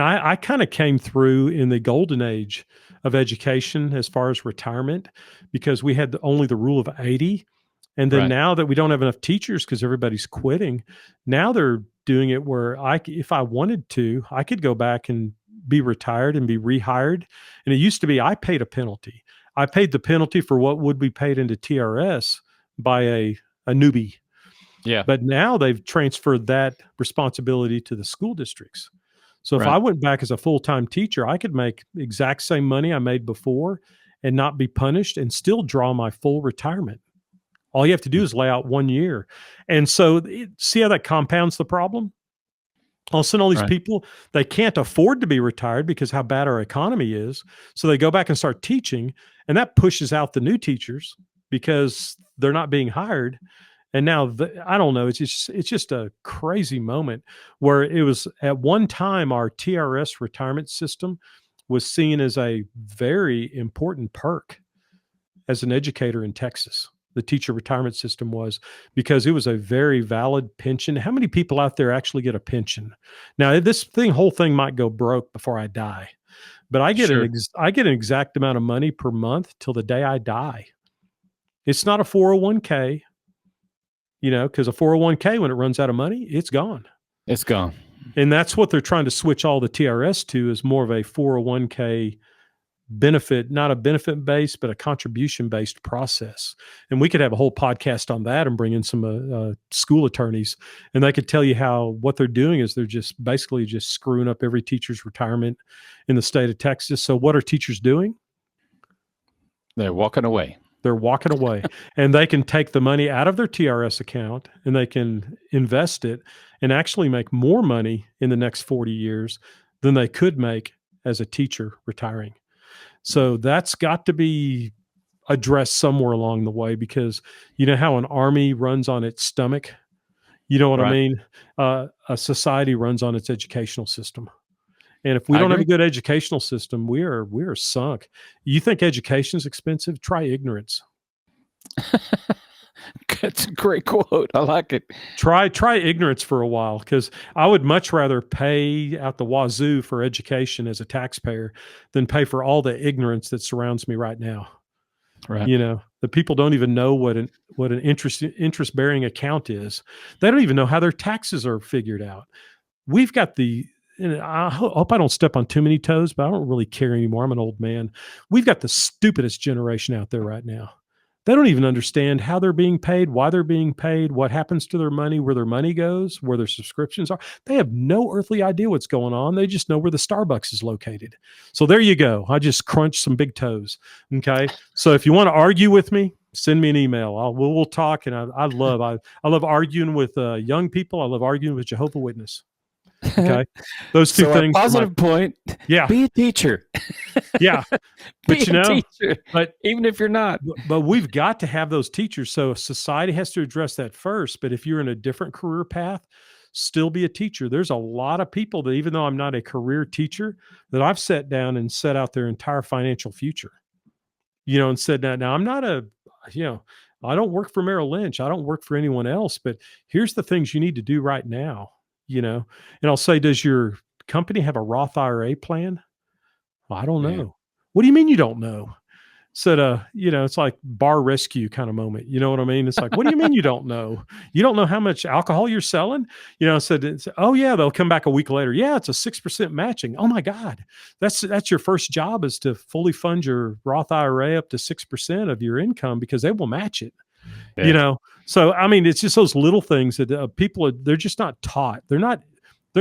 I kind of came through in the golden age of education as far as retirement, because we had only the rule of 80. And then now that we don't have enough teachers because everybody's quitting, now they're doing it where if I wanted to, I could go back and be retired and be rehired. And it used to be I paid a penalty. I paid the penalty for what would be paid into TRS by a newbie. Yeah. But now they've transferred that responsibility to the school districts. So if I went back as a full-time teacher, I could make exact same money I made before and not be punished and still draw my full retirement. All you have to do is lay out 1 year. And so see how that compounds the problem? All of a sudden, all these people, they can't afford to be retired because how bad our economy is. So they go back and start teaching, and that pushes out the new teachers because they're not being hired. And now, I don't know, it's just a crazy moment where it was at one time our TRS retirement system was seen as a very important perk as an educator in Texas. The teacher retirement system was, because it was a very valid pension. How many people out there actually get a pension? Now, whole thing might go broke before I die, but I get an exact amount of money per month till the day I die. It's not a 401k. Because a 401k, when it runs out of money, it's gone. It's gone. And that's what they're trying to switch all the TRS to, is more of a 401k benefit, not a benefit-based, but a contribution-based process. And we could have a whole podcast on that and bring in some school attorneys, and they could tell you how what they're doing is they're just basically just screwing up every teacher's retirement in the state of Texas. So what are teachers doing? They're walking away. They're walking away, and they can take the money out of their TRS account and they can invest it and actually make more money in the next 40 years than they could make as a teacher retiring. So that's got to be addressed somewhere along the way, because you know how an army runs on its stomach? You know what I mean? A society runs on its educational system. And if we don't have a good educational system, we are sunk. You think education is expensive? Try ignorance. That's a great quote. I like it. Try ignorance for a while, because I would much rather pay out the wazoo for education as a taxpayer than pay for all the ignorance that surrounds me right now. Right. The people don't even know what an interest bearing account is. They don't even know how their taxes are figured out. We've got and I hope I don't step on too many toes, but I don't really care anymore. I'm an old man. We've got the stupidest generation out there right now. They don't even understand how they're being paid, why they're being paid, what happens to their money, where their money goes, where their subscriptions are. They have no earthly idea what's going on. They just know where the Starbucks is located. So there you go. I just crunched some big toes. Okay. So if you want to argue with me, Send me an email. We'll talk. And I love arguing with young people. I love arguing with Jehovah's Witness. Okay. Those two So our things. positive point, Yeah. be a teacher. Yeah. Be But a teacher, but even if you're not. but we've got to have those teachers. So society has to address that first. But if you're in a different career path, still be a teacher. There's a lot of people that, even though I'm not a career teacher, that I've sat down and set out their entire financial future, and said that now I'm not I don't work for Merrill Lynch. I don't work for anyone else, but here's the things you need to do right now, and I'll say, does your company have a Roth IRA plan? Well, I don't Yeah. know. What do you mean you don't know? Said, it's like bar rescue kind of moment. You know what I mean? It's like, what do you mean you don't know? You don't know how much alcohol you're selling? Oh yeah, they'll come back a week later. Yeah, it's a 6% matching. Oh my God. That's your first job, is to fully fund your Roth IRA up to 6% of your income, because they will match it. Yeah. So I mean, it's just those little things that they're just not taught. They're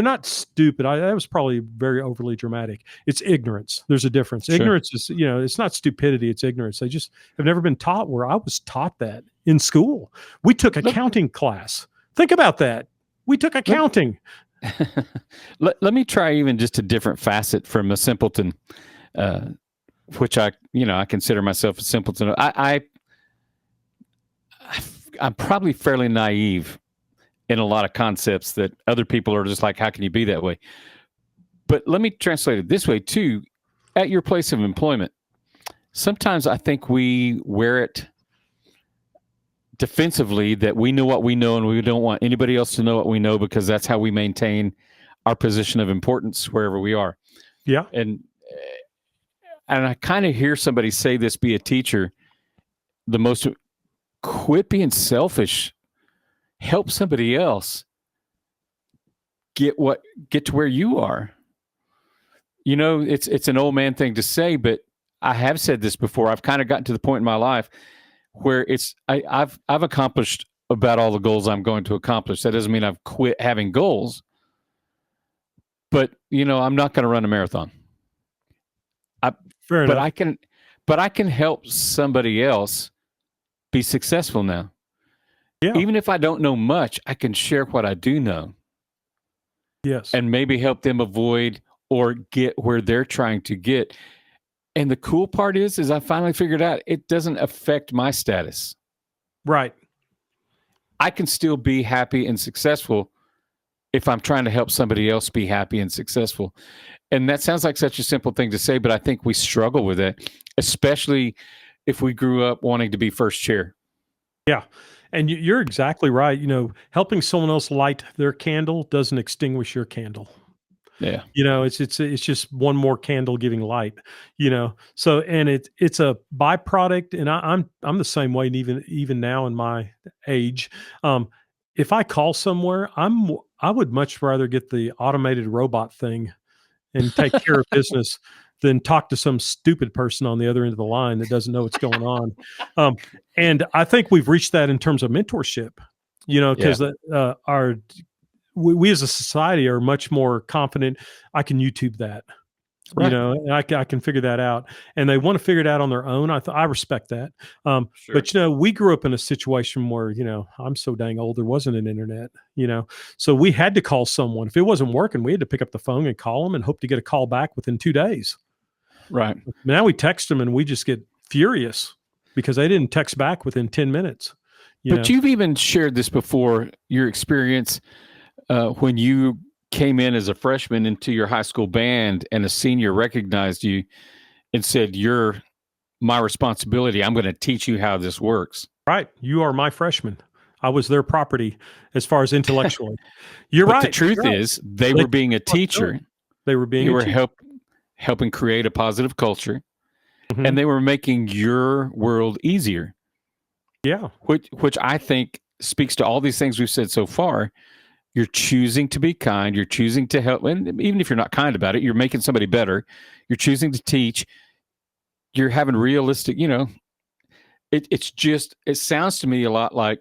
not stupid. That was probably very overly dramatic. It's ignorance. There's a difference. Sure. Ignorance is, it's not stupidity. It's ignorance. They just have never been taught, where I was taught that in school. We took accounting class. Think about that. We took accounting. Let me try even just a different facet from a simpleton, which I consider myself a simpleton. I'm probably fairly naive in a lot of concepts that other people are just like, how can you be that way? But let me translate it this way too. At your place of employment, sometimes I think we wear it defensively, that we know what we know and we don't want anybody else to know what we know, because that's how we maintain our position of importance wherever we are. Yeah. And I kind of hear somebody say this, be a teacher, the most quit being selfish. Help somebody else get to where you are. It's an old man thing to say, but I have said this before. I've kind of gotten to the point in my life where I've accomplished about all the goals I'm going to accomplish. That doesn't mean I've quit having goals, but I'm not going to run a marathon. Fair enough. But I can help somebody else be successful now. Yeah. Even if I don't know much, I can share what I do know. Yes. And maybe help them avoid or get where they're trying to get. And the cool part is I finally figured out it doesn't affect my status. Right. I can still be happy and successful if I'm trying to help somebody else be happy and successful. And that sounds like such a simple thing to say, but I think we struggle with it, especially if we grew up wanting to be first chair. Yeah. And you're exactly right. Helping someone else light their candle doesn't extinguish your candle. Yeah. It's just one more candle giving light, So, and it's a byproduct. And I'm the same way. And even now in my age, if I call somewhere, I would much rather get the automated robot thing and take care of business than talk to some stupid person on the other end of the line that doesn't know what's going on. And I think we've reached that in terms of mentorship, because we as a society are much more confident. I can YouTube that, Right. And I can figure that out, and they want to figure it out on their own. I respect that. Sure. But we grew up in a situation where, I'm so dang old, there wasn't an internet, so we had to call someone. If it wasn't working, we had to pick up the phone and call them and hope to get a call back within 2 days. Right. Now we text them and we just get furious because they didn't text back within 10 minutes. But you've even shared this before, your experience when you came in as a freshman into your high school band and a senior recognized you and said, "You're my responsibility. I'm going to teach you how this works." Right. You are my freshman. I was their property as far as intellectually. You're but right. The truth is they were being a teacher. They were being helping create a positive culture, Mhm. and they were making your world easier. Yeah. Which I think speaks to all these things we've said so far. You're choosing to be kind. You're choosing to help. And even if you're not kind about it, you're making somebody better. You're choosing to teach. You're having realistic, it sounds to me a lot like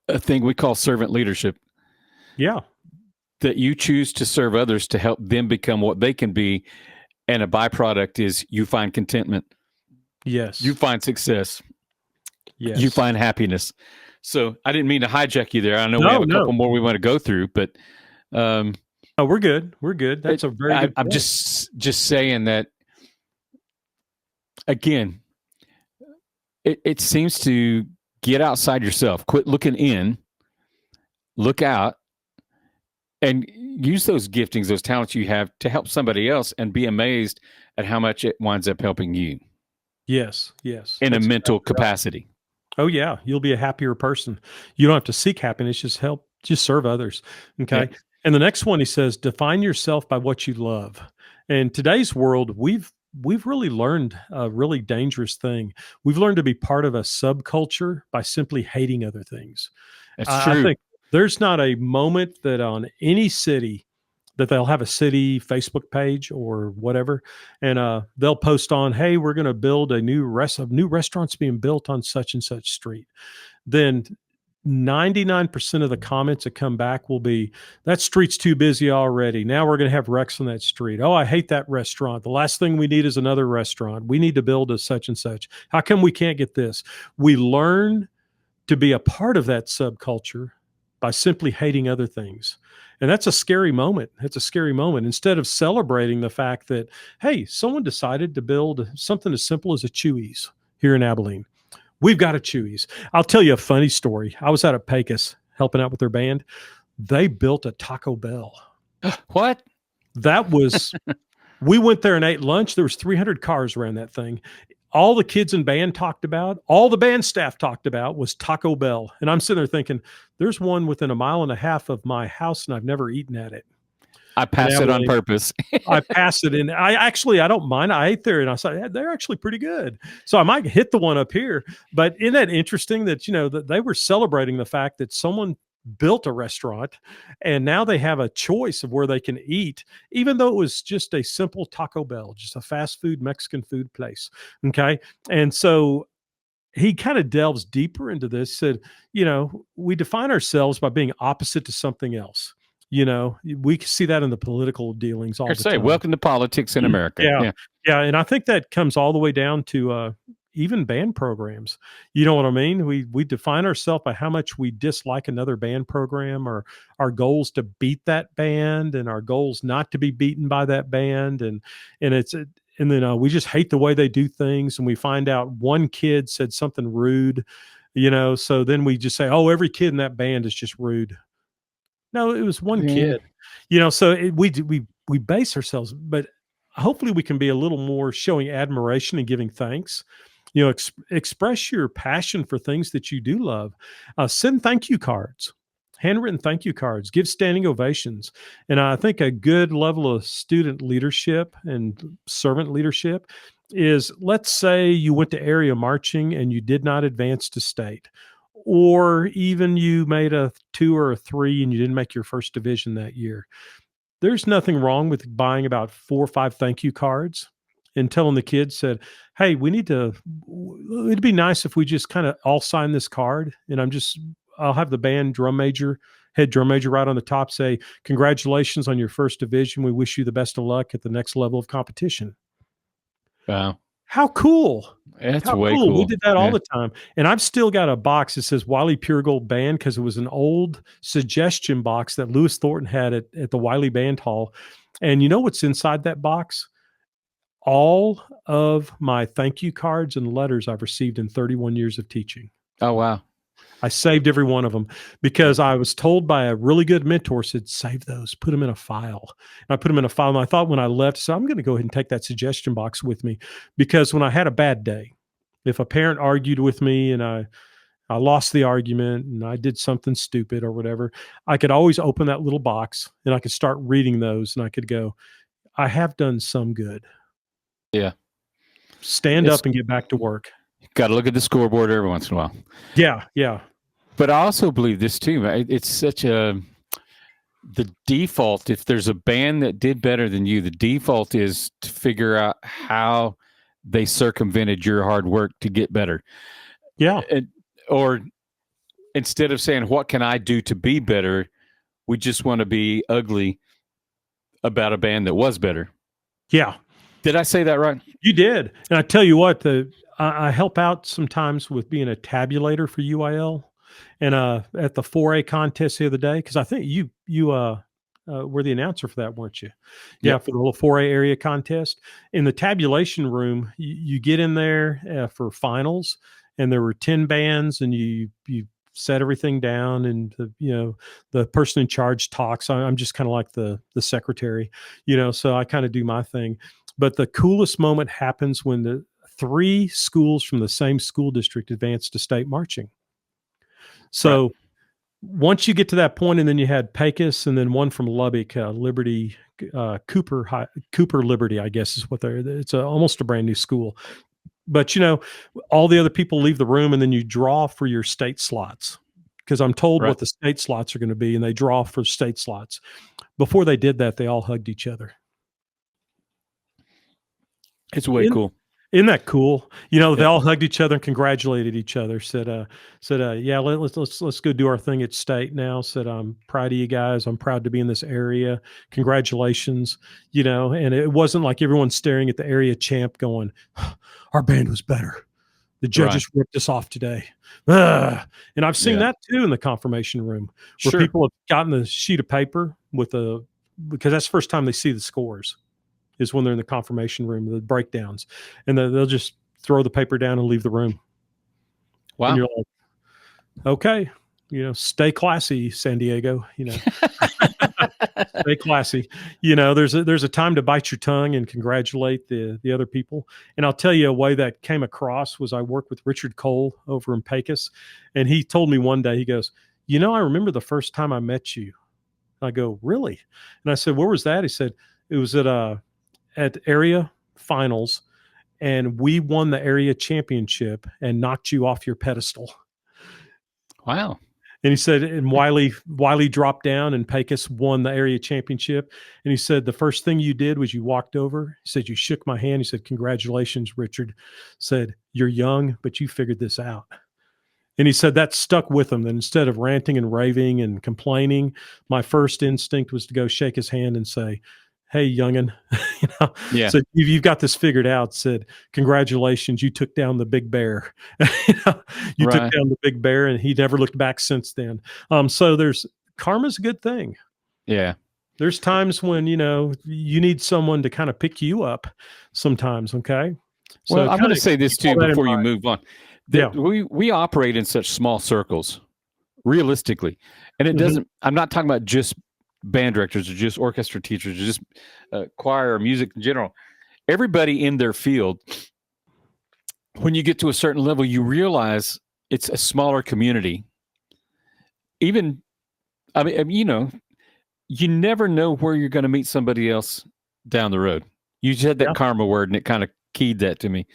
a thing we call servant leadership. Yeah. That you choose to serve others to help them become what they can be. And a byproduct is you find contentment. Yes. You find success. Yes. You find happiness. So I didn't mean to hijack you there. I know we have a couple more we want to go through, but oh, we're good. We're good. That's a very good I'm point. just saying that again. It seems to get outside yourself. Quit looking in. Look out, and use those giftings, those talents you have to help somebody else, and be amazed at how much it winds up helping you. Yes. In That's a mental exactly right. capacity. Oh yeah, you'll be a happier person. You don't have to seek happiness, just serve others. Okay. Yeah. And the next one he says, define yourself by what you love. In today's world, we've really learned a really dangerous thing. We've learned to be part of a subculture by simply hating other things. That's I true. think there's not a moment that on any city that they'll have a city Facebook page or whatever, and they'll post on, "Hey, we're going to build a new restaurants being built on such and such street." Then 99% of the comments that come back will be, "That street's too busy already. Now we're going to have wrecks on that street. Oh, I hate that restaurant. The last thing we need is another restaurant. We need to build a such and such. How come we can't get this?" We learn to be a part of that subculture by simply hating other things. And that's a scary moment. It's a scary moment. Instead of celebrating the fact that, hey, someone decided to build something as simple as a Chewy's here in Abilene. We've got a Chewy's. I'll tell you a funny story. I was out at Pecos helping out with their band. They built a Taco Bell. What? That was, we went there and ate lunch. There was 300 cars around that thing. All the kids in band talked about, all the band staff talked about was Taco Bell. And I'm sitting there thinking, there's one within a mile and a half of my house, and I've never eaten at it. I pass it on purpose. I pass it in. I don't mind. I ate there and I said, they're actually pretty good. So I might hit the one up here. But isn't that interesting that, that they were celebrating the fact that someone built a restaurant and now they have a choice of where they can eat, even though it was just a simple Taco Bell, just a fast food Mexican food place. Okay. And so he kind of delves deeper into this, said, we define ourselves by being opposite to something else. We see that in the political dealings all the time. Welcome to politics in America. Yeah. And I think that comes all the way down to even band programs. You know what I mean? We define ourselves by how much we dislike another band program, or our goals to beat that band and our goals not to be beaten by that band. And then we just hate the way they do things. And we find out one kid said something rude, so then we just say, oh, every kid in that band is just rude. No, it was one kid, so we base ourselves, but hopefully we can be a little more showing admiration and giving thanks. Express your passion for things that you do love. Send thank you cards, handwritten thank you cards, give standing ovations. And I think a good level of student leadership and servant leadership is, let's say you went to area marching and you did not advance to state, or even you made a 2 or a 3 and you didn't make your first division that year. There's nothing wrong with buying about 4 or 5 thank you cards and telling the kids, said, hey, it'd be nice if we just kind of all sign this card. And I'll have the band head drum major right on the top, say, congratulations on your first division. We wish you the best of luck at the next level of competition. Wow. How cool. That's way cool. We did that all the time. And I've still got a box that says Wiley Pure Gold Band, because it was an old suggestion box that Lewis Thornton had at the Wiley Band Hall. And you know what's inside that box? All of my thank you cards and letters I've received in 31 years of teaching. Oh, wow. I saved every one of them because I was told by a really good mentor, said, save those, put them in a file. And I put them in a file. And I thought when I left, so I'm going to go ahead and take that suggestion box with me, because when I had a bad day, if a parent argued with me and I lost the argument and I did something stupid or whatever, I could always open that little box and I could start reading those and I could go, I have done some good. Yeah. Stand up and get back to work. Got to look at the scoreboard every once in a while. Yeah. But I also believe this too. It's such the default, if there's a band that did better than you, the default is to figure out how they circumvented your hard work to get better. Yeah. Or instead of saying, what can I do to be better? We just want to be ugly about a band that was better. Yeah. Did I say that right? You did. And I tell you what, I help out sometimes with being a tabulator for UIL, and at the 4A contest the other day, because I think you were the announcer for that, weren't you? Yeah, Yep. for the little 4A area contest. In the tabulation room, you get in there for finals, and there were 10 bands, and you set everything down, and the person in charge talks. I'm just kind of like the secretary, so I kind of do my thing. But the coolest moment happens when the three schools from the same school district advance to state marching. Right. So once you get to that point, and then you had Pecos, and then one from Lubbock, Liberty, Cooper Liberty, I guess is what they're. It's almost a brand new school. But all the other people leave the room, and then you draw for your state slots, because I'm told Right. what the state slots are going to be, and they draw for state slots. Before they did that, they all hugged each other. It's way cool. Isn't that cool? They all hugged each other and congratulated each other. Said, yeah, let's go do our thing at state now. Said, I'm proud of you guys. I'm proud to be in this area. Congratulations. And it wasn't like everyone staring at the area champ going, our band was better. The judges ripped us off today. And I've seen that too in the confirmation room, where people have gotten the sheet of paper because that's the first time they see the scores, is when they're in the confirmation room, the breakdowns, and they'll just throw the paper down and leave the room. Wow. And you're like, okay, stay classy, San Diego, stay classy. There's a time to bite your tongue and congratulate the other people. And I'll tell you a way that came across was I worked with Richard Cole over in Pecos, and he told me one day, he goes, I remember the first time I met you. I go, really? And I said, where was that? He said, it was at area finals, and we won the area championship and knocked you off your pedestal. Wow. And he said, and Wiley dropped down, and Pecos won the area championship. And he said, the first thing you did was you walked over. He said, you shook my hand. He said, congratulations, Richard. Said, you're young, but you figured this out. And he said that stuck with him. That instead of ranting and raving and complaining, my first instinct was to go shake his hand and say, hey, youngin, So you've got this figured out. Said, congratulations, you took down the big bear. You took down the big bear, and he never looked back since then. So karma's a good thing. Yeah. There's times when, you need someone to kind of pick you up sometimes. Okay. Well, I'm going to say this too before you move on. We operate in such small circles, realistically, and it doesn't. I'm not talking about just band directors or just orchestra teachers or just choir or music in general. Everybody in their field, when you get to a certain level, you realize it's a smaller community. Even, you never know where you're going to meet somebody else down the road. You said that karma word, and it kind of keyed that to me.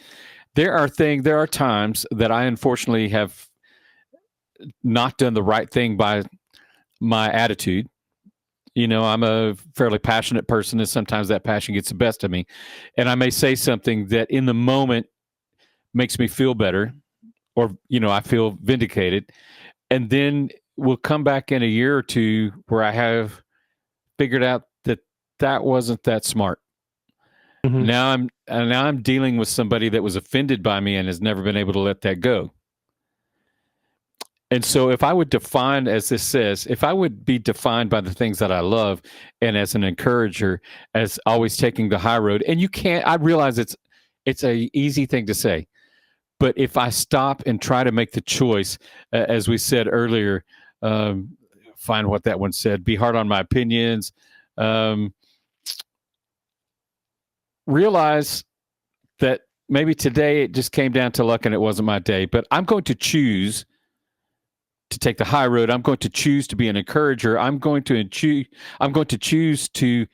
There are times that I unfortunately have not done the right thing by my attitude. I'm a fairly passionate person, and sometimes that passion gets the best of me. And I may say something that in the moment makes me feel better, or, I feel vindicated. And then we'll come back in a year or two where I have figured out that wasn't that smart. Mm-hmm. Now I'm dealing with somebody that was offended by me and has never been able to let that go. And so if I would define, as this says, if I would be defined by the things that I love and as an encourager, as always taking the high road, and I realize it's a easy thing to say, but if I stop and try to make the choice, as we said earlier, find what that one said, be hard on my opinions, realize that maybe today it just came down to luck and it wasn't my day, but I'm going to choose to take the high road. I'm going to choose to be an encourager. I'm going to choose to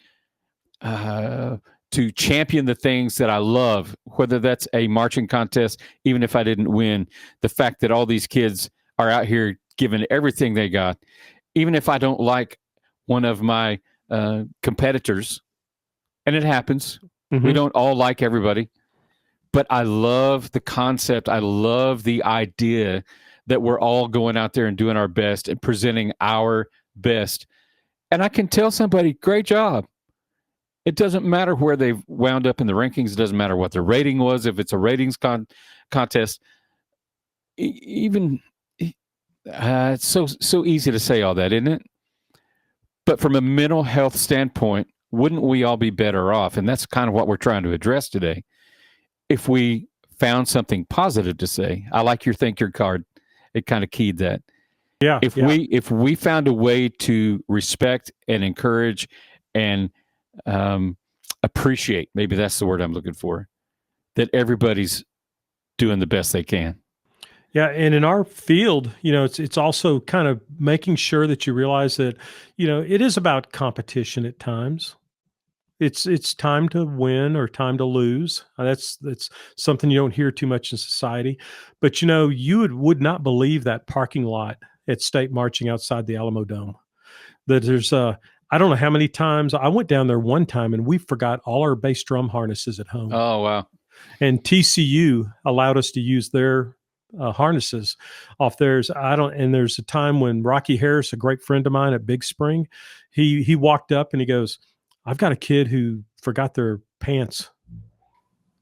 champion the things that I love, whether that's a marching contest, even if I didn't win. The fact that all these kids are out here giving everything they got, even if I don't like one of my competitors, and it happens. Mm-hmm. We don't all like everybody, but I love the concept. I love the idea that we're all going out there and doing our best and presenting our best. And I can tell somebody, great job. It doesn't matter where they've wound up in the rankings. It doesn't matter what their rating was. If it's a ratings contest. Even it's so easy to say all that, isn't it? But from a mental health standpoint, wouldn't we all be better off? And that's kind of what we're trying to address today. If we found something positive to say, I like your thank you card. It kind of keyed that. Yeah. If we found a way to respect and encourage and appreciate, maybe that's the word I'm looking for, that everybody's doing the best they can. Yeah, and in our field, it's also kind of making sure that you realize that, it is about competition at times. It's time to win or time to lose. That's something you don't hear too much in society. But you would not believe that parking lot at State Marching outside the Alamo Dome. That there's I don't know how many times I went down there one time and we forgot all our bass drum harnesses at home. Oh wow! And TCU allowed us to use their harnesses off theirs. And there's a time when Rocky Harris, a great friend of mine at Big Spring, he walked up and he goes, I've got a kid who forgot their pants.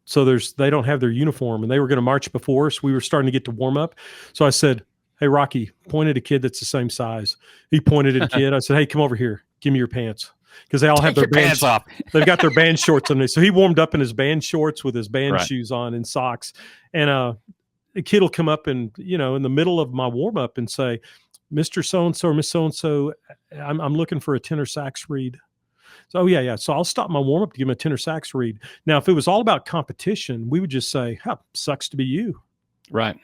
So they don't have their uniform and they were going to march before us. We were starting to get to warm up. So I said, hey, Rocky, point at a kid that's the same size. He pointed at a kid. I said, hey, come over here. Give me your pants. Because they all have their pants off. They've got their band shorts on. So he warmed up in his band shorts with his band shoes on and socks. And a kid will come up and, in the middle of my warm up and say, Mr. So-and-so or Miss So-and-so, I'm looking for a tenor sax read. So, oh, yeah. So I'll stop my warm up to give him a tenor sax read. Now, if it was all about competition, we would just say, sucks to be you. Right.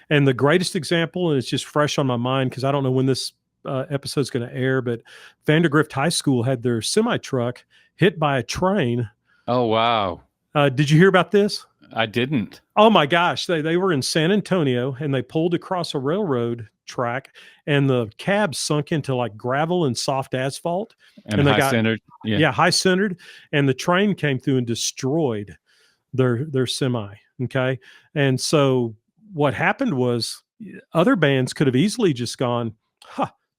And the greatest example, and it's just fresh on my mind because I don't know when this episode is going to air, but Vandergrift High School had their semi-truck hit by a train. Oh, wow. Did you hear about this? I didn't. Oh, my gosh. They were in San Antonio, and they pulled across a railroad track, and the cab sunk into like gravel and soft asphalt. And high-centered. Yeah, high-centered. And the train came through and destroyed their semi, okay? And so what happened was other bands could have easily just gone,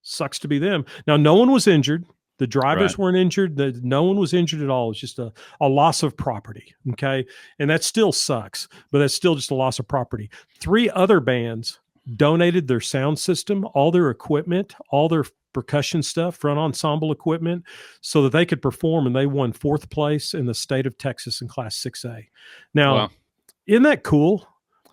sucks to be them. Now, no one was injured. The drivers weren't injured. No one was injured at all. It's just a loss of property, okay? And that still sucks, but that's still just a loss of property. 3 other bands donated their sound system, all their equipment, all their percussion stuff, front ensemble equipment, so that they could perform, and they won 4th place in the state of Texas in Class 6A. Now, Isn't that cool?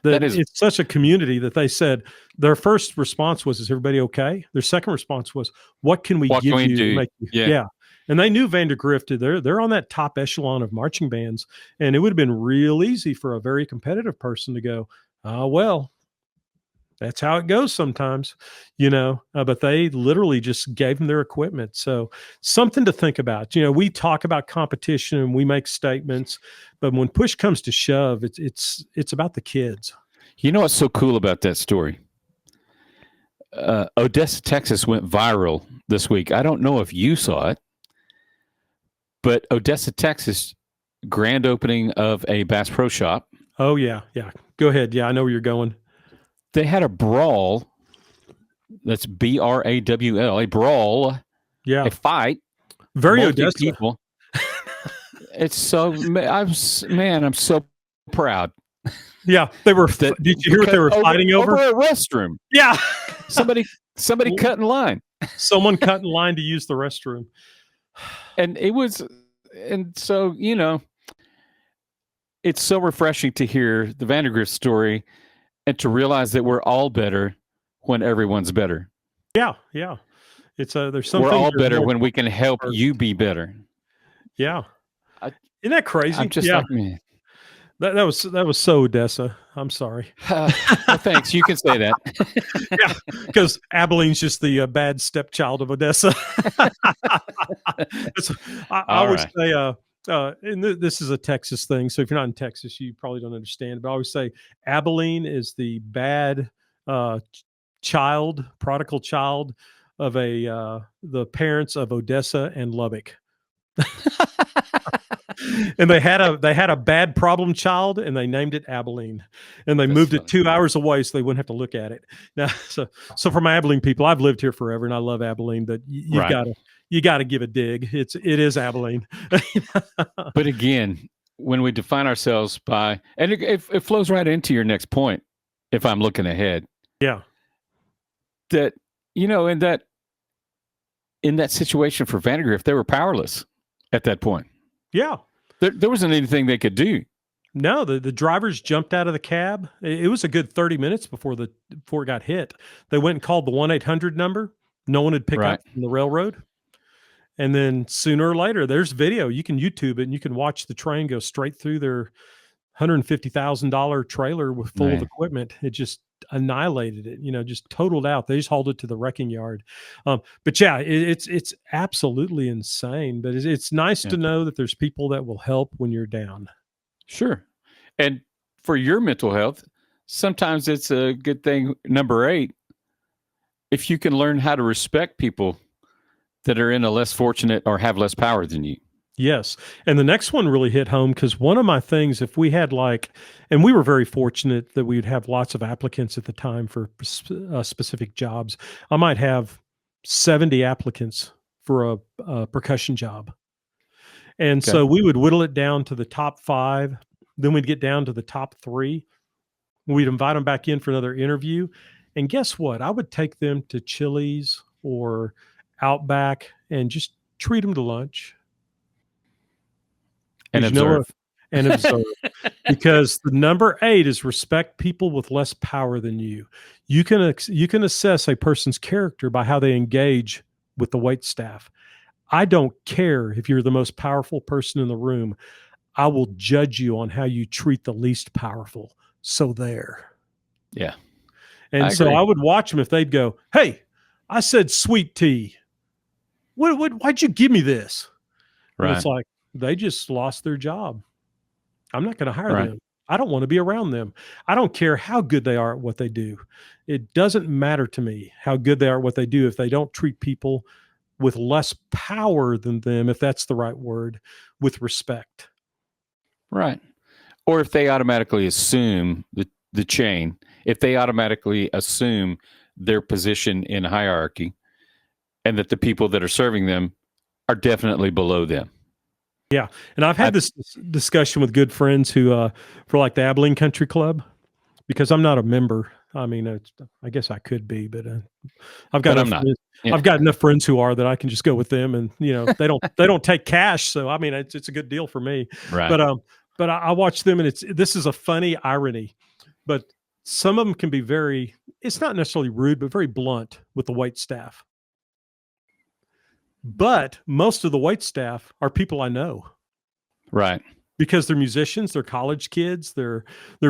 It's such a community that they said their first response was, is everybody okay? Their second response was, what can we give you to make you? Yeah. And they knew Vandergrift, they're on that top echelon of marching bands. And it would have been real easy for a very competitive person to go, well, that's how it goes sometimes, but they literally just gave them their equipment. So something to think about. We talk about competition and we make statements, but when push comes to shove, it's about the kids. You know what's so cool about that story? Odessa, Texas went viral this week. I don't know if you saw it, but Odessa, Texas, grand opening of a Bass Pro Shop. Oh, yeah. Yeah. Go ahead. Yeah, I know where you're going. They had a brawl. That's BRAWL, a brawl. Yeah. A fight. Very Odessa. People. It's so, I'm so proud. Yeah. They were, did you hear what they were fighting over? Over a restroom. Yeah. Somebody cut in line. Someone cut in line to use the restroom. And so, it's so refreshing to hear the Vandergrift story and to realize that we're all better when everyone's better. Yeah, yeah. There's something. We're all better when we can help you be better. Yeah. Isn't that crazy? I'm just like me. That was so Odessa. I'm sorry. Well, thanks. You can say that. Yeah, because Abilene's just the bad stepchild of Odessa. I would say, and this is a Texas thing. So if you're not in Texas, you probably don't understand. But I always say Abilene is the bad prodigal child of the parents of Odessa and Lubbock. And they had a bad problem child, and they named it Abilene, and they moved it 2 hours away so they wouldn't have to look at it. Now, so for my Abilene people, I've lived here forever, and I love Abilene, but you got to give a dig. It is Abilene. But again, when we define ourselves by, and it flows right into your next point, if I'm looking ahead, Yeah. that, in that situation for Vandegrift, they were powerless at that point. Yeah. There wasn't anything they could do. No, the drivers jumped out of the cab. It was a good 30 minutes before it got hit. They went and called the 1-800 number. No one would pick Right. up from the railroad. And then sooner or later, there's video. You can YouTube it and you can watch the train go straight through their $150,000 trailer full of Man. equipment. It just annihilated it, just totaled out. They just hauled it to the wrecking yard. But yeah, it's absolutely insane. But it's nice to know that there's people that will help when you're down. Sure. And for your mental health, sometimes it's a good thing, number 8, if you can learn how to respect people that are in a less fortunate or have less power than you. Yes. And the next one really hit home because one of my things, if we had and we were very fortunate that we'd have lots of applicants at the time for specific jobs. I might have 70 applicants for a percussion job. And so we would whittle it down to the top 5. Then we'd get down to the top 3. We'd invite them back in for another interview. And guess what? I would take them to Chili's or Outback and just treat them to lunch. And observe. Because the number 8 is respect people with less power than you. You can assess a person's character by how they engage with the wait staff. I don't care if you're the most powerful person in the room. I will judge you on how you treat the least powerful. So there. Yeah. And so I would watch them if they'd go, "Hey, I said sweet tea. Why'd you give me this?" Right. And it's like, they just lost their job. I'm not going to hire them. I don't want to be around them. I don't care how good they are at what they do. It doesn't matter to me how good they are at what they do if they don't treat people with less power than them, if that's the right word, with respect. Right. Or if they automatically assume the chain, if they automatically assume their position in hierarchy and that the people that are serving them are definitely below them. Yeah. And I've had this discussion with good friends who, for like the Abilene Country Club, because I'm not a member. I mean, I guess I could be, but I've got I've got enough friends who are that I can just go with them, and they don't take cash, so I mean it's a good deal for me. Right. But I watch them, and this is a funny irony, but some of them can be it's not necessarily rude, but very blunt with the wait staff. But most of the wait staff are people I know. Right. Because they're musicians, they're college kids, they're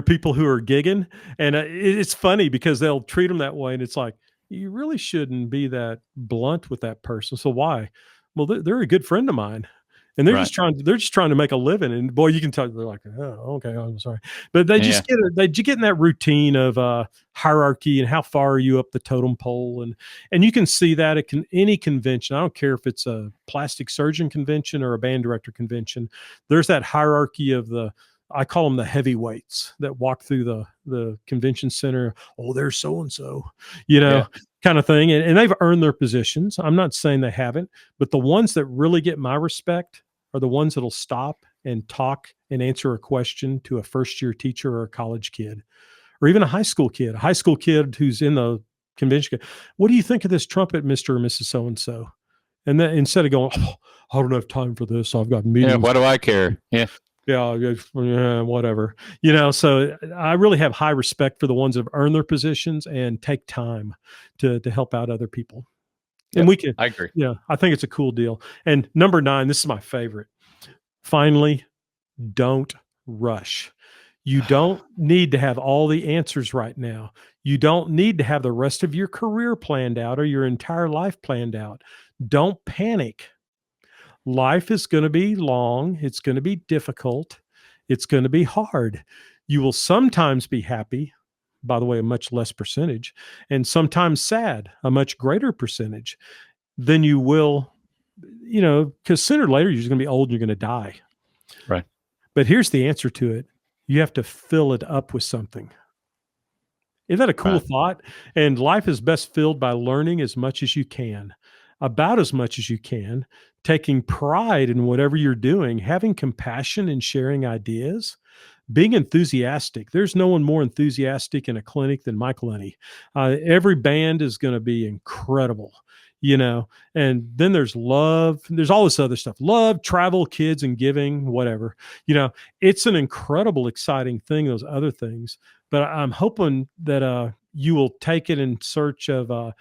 people who are gigging. And it's funny because they'll treat them that way. And it's like, you really shouldn't be that blunt with that person. So why? Well, they're a good friend of mine. And they're just trying to make a living. And boy, you can tell they're like, "Oh, okay, I'm sorry." But they just get in that routine of hierarchy and how far are you up the totem pole. And you can see that at any convention. I don't care if it's a plastic surgeon convention or a band director convention. There's that hierarchy of I call them the heavyweights that walk through the convention center. Oh, there's so-and-so, kind of thing. And they've earned their positions. I'm not saying they haven't, but the ones that really get my respect are the ones that'll stop and talk and answer a question to a first-year teacher or a college kid, or even a high school kid who's in the convention. "What do you think of this trumpet, Mr. or Mrs. So-and-so?" And then instead of going, "Oh, I don't have time for this. I've got meetings." Yeah, what do I care? Yeah. Yeah, whatever. So I really have high respect for the ones that have earned their positions and take time to help out other people. And I agree. Yeah, I think it's a cool deal. And number 9, this is my favorite. Finally, don't rush. You don't need to have all the answers right now. You don't need to have the rest of your career planned out or your entire life planned out. Don't panic. Life is going to be long. It's going to be difficult. It's going to be hard. You will sometimes be happy, by the way, a much less percentage, and sometimes sad, a much greater percentage than you will, because sooner or later you're going to be old and you're going to die. Right. But here's the answer to it. You have to fill it up with something. Isn't that a cool thought? And life is best filled by learning as much as you can, about as much as you can, taking pride in whatever you're doing, having compassion and sharing ideas, being enthusiastic. There's no one more enthusiastic in a clinic than Mike Lenny. Every band is going to be incredible, you know. And then there's love. There's all this other stuff: love, travel, kids, and giving, whatever. You know, it's an incredible, exciting thing. Those other things, but I'm hoping that you will take it in search of.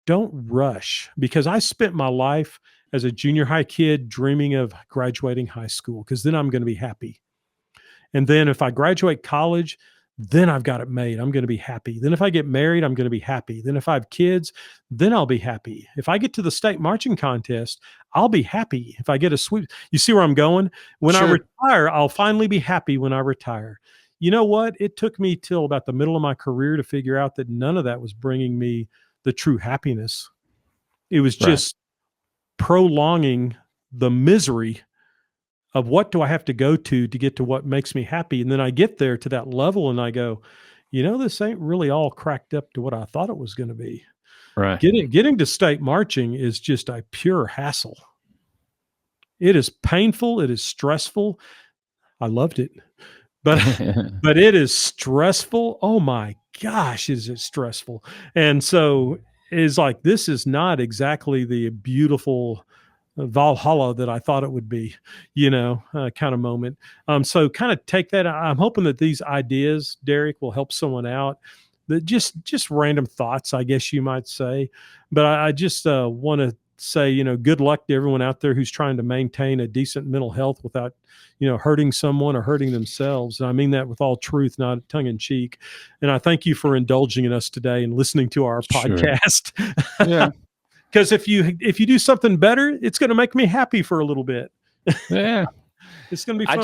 Don't rush, because I spent my life as a junior high kid dreaming of graduating high school, because then I'm going to be happy. And then if I graduate college, then I've got it made. I'm going to be happy. Then if I get married, I'm going to be happy. Then if I have kids, then I'll be happy. If I get to the state marching contest, I'll be happy. If I get a sweep, you see where I'm going? When I Sure. retire, I'll finally be happy when I retire. You know what? It took me till about the middle of my career to figure out that none of that was bringing me the true happiness. It was Right. just prolonging the misery of what do I have to go to get to what makes me happy. And then I get there to that level and I go, you know, this ain't really all cracked up to what I thought it was going to be. Right. Getting to state marching is just a pure hassle. It is painful. It is stressful. I loved it, but but it is stressful. Oh my gosh, is it stressful? And so it's like, this is not exactly the beautiful Valhalla that I thought it would be, you know, kind of moment. So kind of take that. I'm hoping that these ideas, Derrick, will help someone out. That just random thoughts, I guess you might say. But I just want to say, you know, good luck to everyone out there who's trying to maintain a decent mental health without, you know, hurting someone or hurting themselves. And I mean that with all truth, not tongue in cheek. And I thank you for indulging in us today and listening to our Sure. podcast. Yeah. Because if you do something better, it's going to make me happy for a little bit. Yeah. It's going to be fun.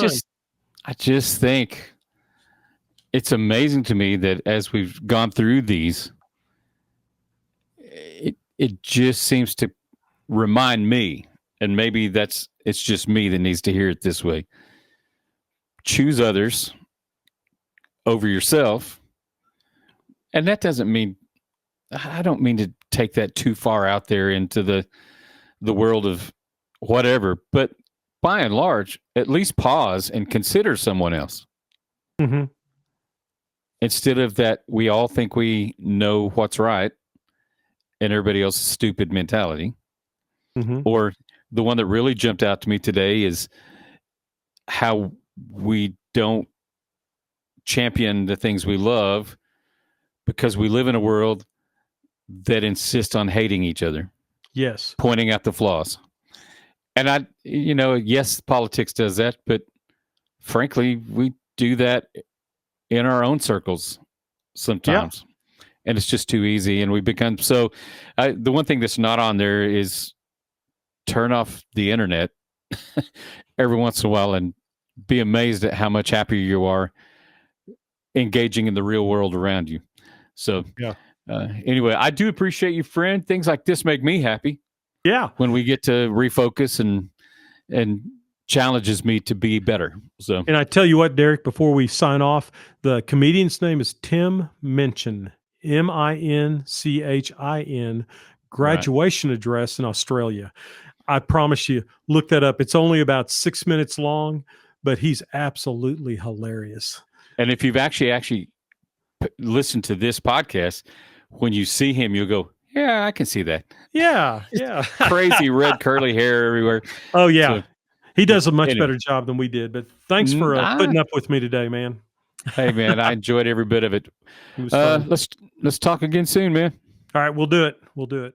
I just think it's amazing to me that as we've gone through these, it just seems to remind me, and maybe it's just me that needs to hear it this way. Choose others over yourself. And that doesn't mean, I don't mean to take that too far out there into the world of whatever, but by and large, at least pause and consider someone else. Mm-hmm. Instead of that, we all think we know what's right and everybody else's stupid mentality. Mm-hmm. Or the one that really jumped out to me today is how we don't champion the things we love because we live in a world that insists on hating each other. Yes. Pointing out the flaws. And yes, politics does that, but frankly, we do that in our own circles sometimes. Yeah. And it's just too easy. And we become the one thing that's not on there is turn off the internet every once in a while and be amazed at how much happier you are engaging in the real world around you. So, yeah. Anyway, I do appreciate you, friend. Things like this make me happy. Yeah. When we get to refocus and challenges me to be better. So, and I tell you what, Derrick, before we sign off, the comedian's name is Tim Minchen, Minchin, graduation address in Australia. I promise you, look that up. It's only about 6 minutes long, but he's absolutely hilarious. And if you've actually listened to this podcast, when you see him, you'll go, yeah, I can see that. Yeah, yeah. Crazy red curly hair everywhere. Oh, yeah. So, he does a much better job than we did. But thanks for putting up with me today, man. Hey, man, I enjoyed every bit of it. It was fun. Let's talk again soon, man. All right, we'll do it.